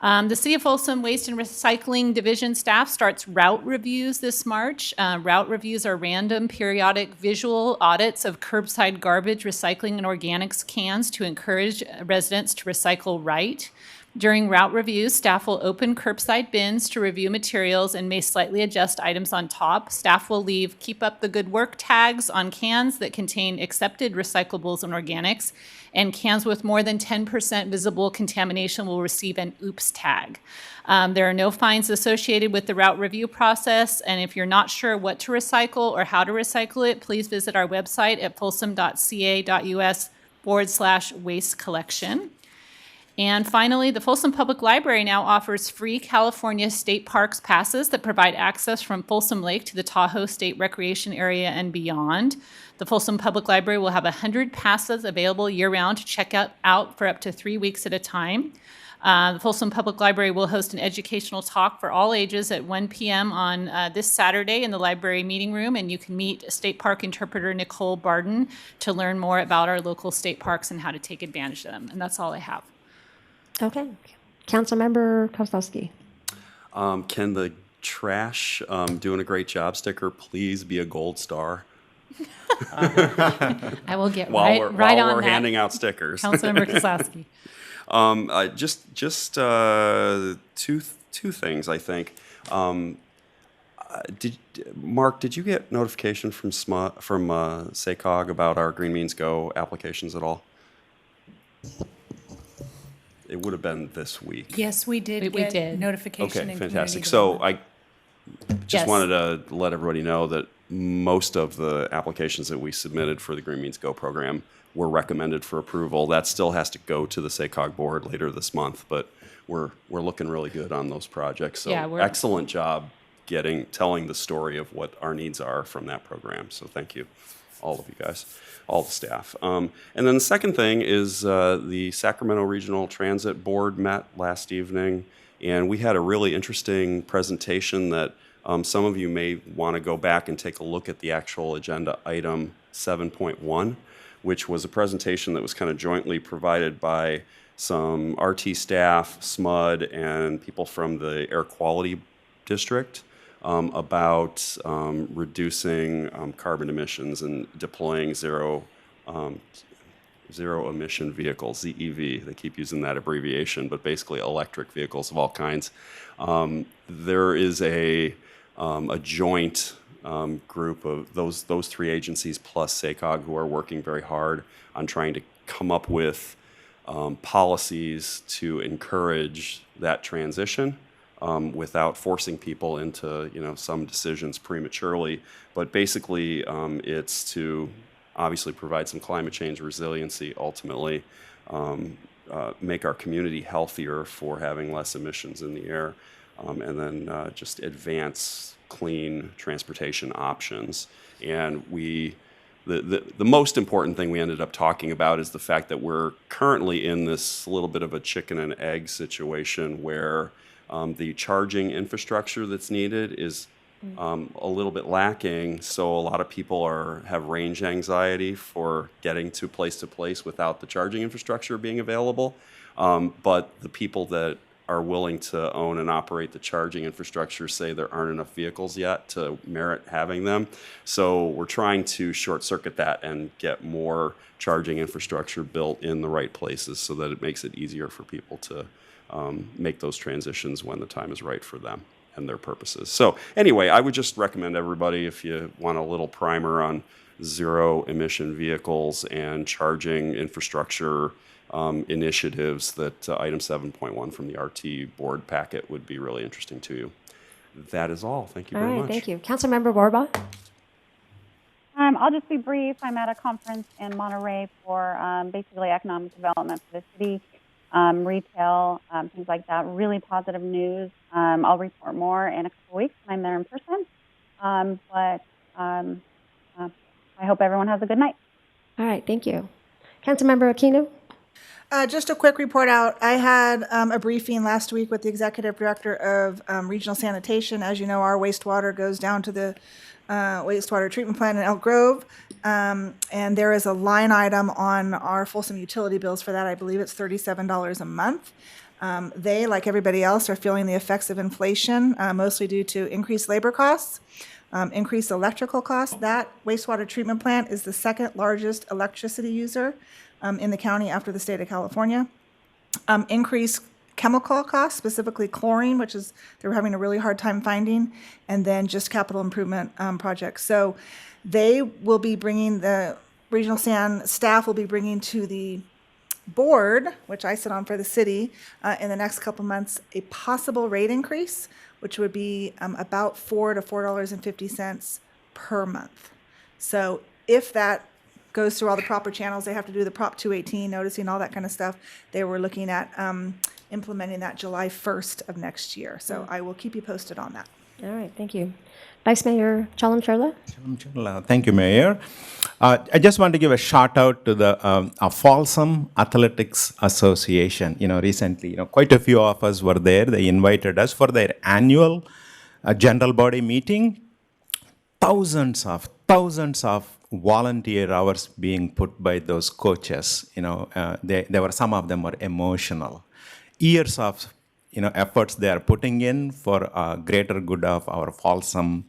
The City of Folsom Waste and Recycling Division staff starts route reviews this March. Route reviews are random, periodic visual audits of curbside garbage, recycling, and organics cans to encourage residents to recycle right. During route reviews, staff will open curbside bins to review materials and may slightly adjust items on top. Staff will leave "Keep Up the Good Work" tags on cans that contain accepted recyclables and organics, and cans with more than 10% visible contamination will receive an "Oops" tag. There are no fines associated with the route review process, and if you're not sure what to recycle or how to recycle it, please visit our website at folsom.ca.us/waste collection. And finally, the Folsom Public Library now offers free California State Parks passes that provide access from Folsom Lake to the Tahoe State Recreation Area and beyond. The Folsom Public Library will have 100 passes available year-round to check out for up to 3 weeks at a time. The Folsom Public Library will host an educational talk for all ages at 1 p.m. on this Saturday in the library meeting room, and you can meet State Park interpreter Nicole Barden to learn more about our local state parks and how to take advantage of them. And that's all I have. Okay. Councilmember Kozlowski. Can the trash doing a great job sticker please be a gold star? I will get while right on we're that. handing out stickers. Councilmember Kozlowski. Just two things, I think. Mark, did you get notification from SACOG about our Green Means Go applications at all? It would have been this week. Yes, we did We get did. notification. Okay, and fantastic. community So development. I just Yes. wanted to let everybody know that most of the applications that we submitted for the Green Means Go program were recommended for approval. That still has to go to the SACOG board later this month, but we're looking really good on those projects. So Yeah, we're- excellent job telling the story of what our needs are from that program. So thank you. all of you guys, all the staff. And then the second thing is the Sacramento Regional Transit Board met last evening, and we had a really interesting presentation that some of you may want to go back and take a look at the actual agenda item 7.1, which was a presentation that was kind of jointly provided by some RT staff, SMUD, and people from the Air Quality District about reducing carbon emissions and deploying zero emission vehicles, ZEV. They keep using that abbreviation, but basically electric vehicles of all kinds. There is a joint group of those three agencies plus SACOG who are working very hard on trying to come up with policies to encourage that transition without forcing people into some decisions prematurely. But basically, it's to obviously provide some climate change resiliency, ultimately make our community healthier for having less emissions in the air, and then just advance clean transportation options. And the most important thing we ended up talking about is the fact that we're currently in this little bit of a chicken and egg situation where the charging infrastructure that's needed is a little bit lacking. So a lot of people have range anxiety for getting to place without the charging infrastructure being available. But the people that are willing to own and operate the charging infrastructure say there aren't enough vehicles yet to merit having them. So we're trying to short circuit that and get more charging infrastructure built in the right places so that it makes it easier for people to make those transitions when the time is right for them and their purposes. So anyway, I would just recommend everybody, if you want a little primer on zero emission vehicles and charging infrastructure initiatives, that item 7.1 from the RT board packet would be really interesting to you. That is all. Thank you very much. Thank you. Councilmember Warba? I'll just be brief. I'm at a conference in Monterey for basically economic development for the city, retail, things like that. Really positive news. I'll report more in a couple weeks when I'm there in person. But I hope everyone has a good night. All right, thank you. Councilmember Aquino? Just a quick report out. I had a briefing last week with the executive director of regional sanitation. As you know, our wastewater goes down to the wastewater treatment plant in Elk Grove. And there is a line item on our Folsom utility bills for that. I believe it's $37 a month. They, like everybody else, are feeling the effects of inflation, mostly due to increased labor costs, increased electrical costs. That wastewater treatment plant is the second largest electricity user in the county after the state of California. Increased chemical costs, specifically chlorine, which is they were having a really hard time finding, and then just capital improvement projects. So they will be bringing, the regional sand staff will be bringing to the board, which I sit on for the city, in the next couple months, a possible rate increase, which would be about $4 to $4.50 per month. So if that goes through all the proper channels, they have to do the Prop 218 noticing, all that kind of stuff. They were looking at implementing that July 1st of next year. So I will keep you posted on that. All right, thank you. Vice Mayor Chalam-Chorla? Thank you, Mayor. I just want to give a shout out to the Folsom Athletics Association. Recently, quite a few of us were there. They invited us for their annual general body meeting. Thousands of volunteer hours being put by those coaches. There were, some of them were emotional. Years of efforts they are putting in for greater good of our Folsom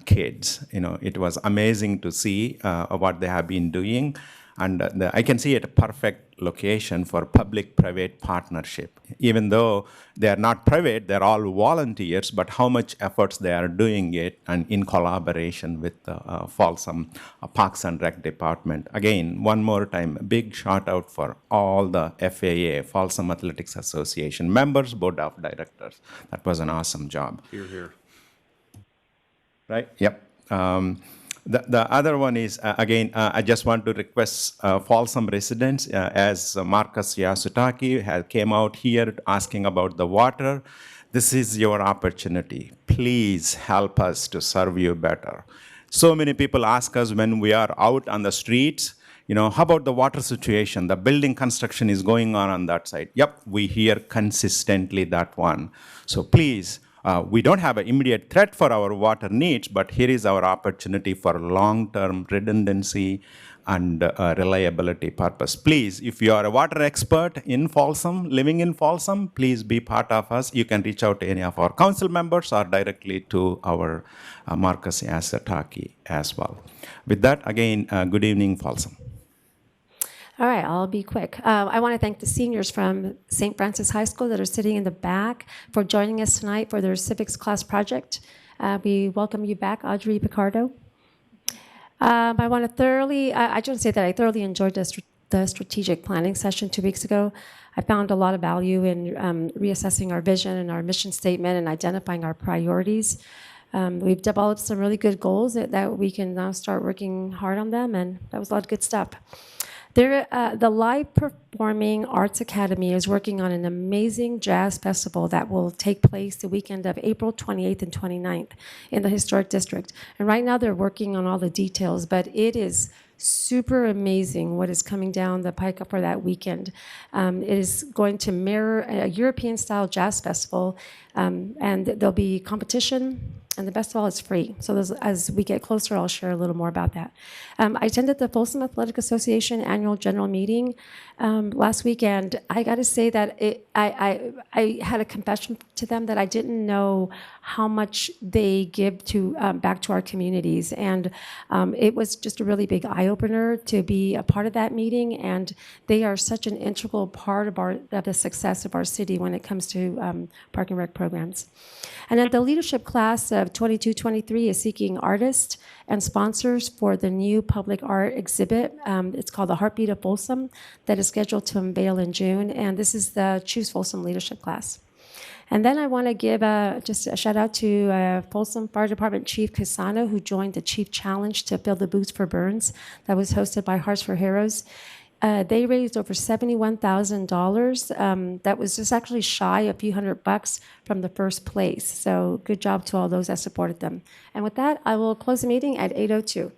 kids. It was amazing to see what they have been doing, and I can see it a perfect location for public-private partnership. Even though they are not private, they're all volunteers, but how much efforts they are doing it, and in collaboration with the Folsom Parks and Rec Department. Again, one more time, a big shout out for all the FAA, Folsom Athletics Association members, board of directors. That was an awesome job. Hear, hear. Right? Yep. The other one is, again, I just want to request Folsom residents, as Marcus Yasutaki came out here asking about the water. This is your opportunity. Please help us to serve you better. So many people ask us when we are out on the streets, how about the water situation? The building construction is going on that side. Yep, we hear consistently that one. So please, we don't have an immediate threat for our water needs, but here is our opportunity for long-term redundancy and reliability purpose. Please, if you are a water expert in Folsom, living in Folsom, please be part of us. You can reach out to any of our council members or directly to our Marcus Yasutake as well. With that, again, good evening, Folsom. All right, I'll be quick. I want to thank the seniors from St. Francis High School that are sitting in the back for joining us tonight for their civics class project. We welcome you back, Audrey Picardo. I want to I just say that I thoroughly enjoyed the strategic planning session 2 weeks ago. I found a lot of value in reassessing our vision and our mission statement and identifying our priorities. We've developed some really good goals that we can now start working hard on them, and that was a lot of good stuff. The Live Performing Arts Academy is working on an amazing jazz festival that will take place the weekend of April 28th and 29th in the Historic District. And right now they're working on all the details, but it is super amazing what is coming down the pike for that weekend. It is going to mirror a European-style jazz festival, and there'll be competition, and the best of all, it's free. So as we get closer, I'll share a little more about that. I attended the Folsom Athletic Association annual general meeting last weekend. I got to say that I had a confession to them that I didn't know how much they give to back to our communities, and it was just a really big eye-opener to be a part of that meeting. And they are such an integral part of the success of our city when it comes to park and rec programs. And then the leadership class of 22-23 is seeking artists and sponsors for the new public art exhibit. It's called The Heartbeat of Folsom, that is scheduled to unveil in June. And this is the Choose Folsom leadership class. And then I want to give just a shout out to Folsom Fire Department Chief Casano, who joined the Chief Challenge to fill the boots for burns that was hosted by Hearts for Heroes. They raised over $71,000. That was just actually shy a few $100 from the first place. So good job to all those that supported them. And with that, I will close the meeting at 8:02.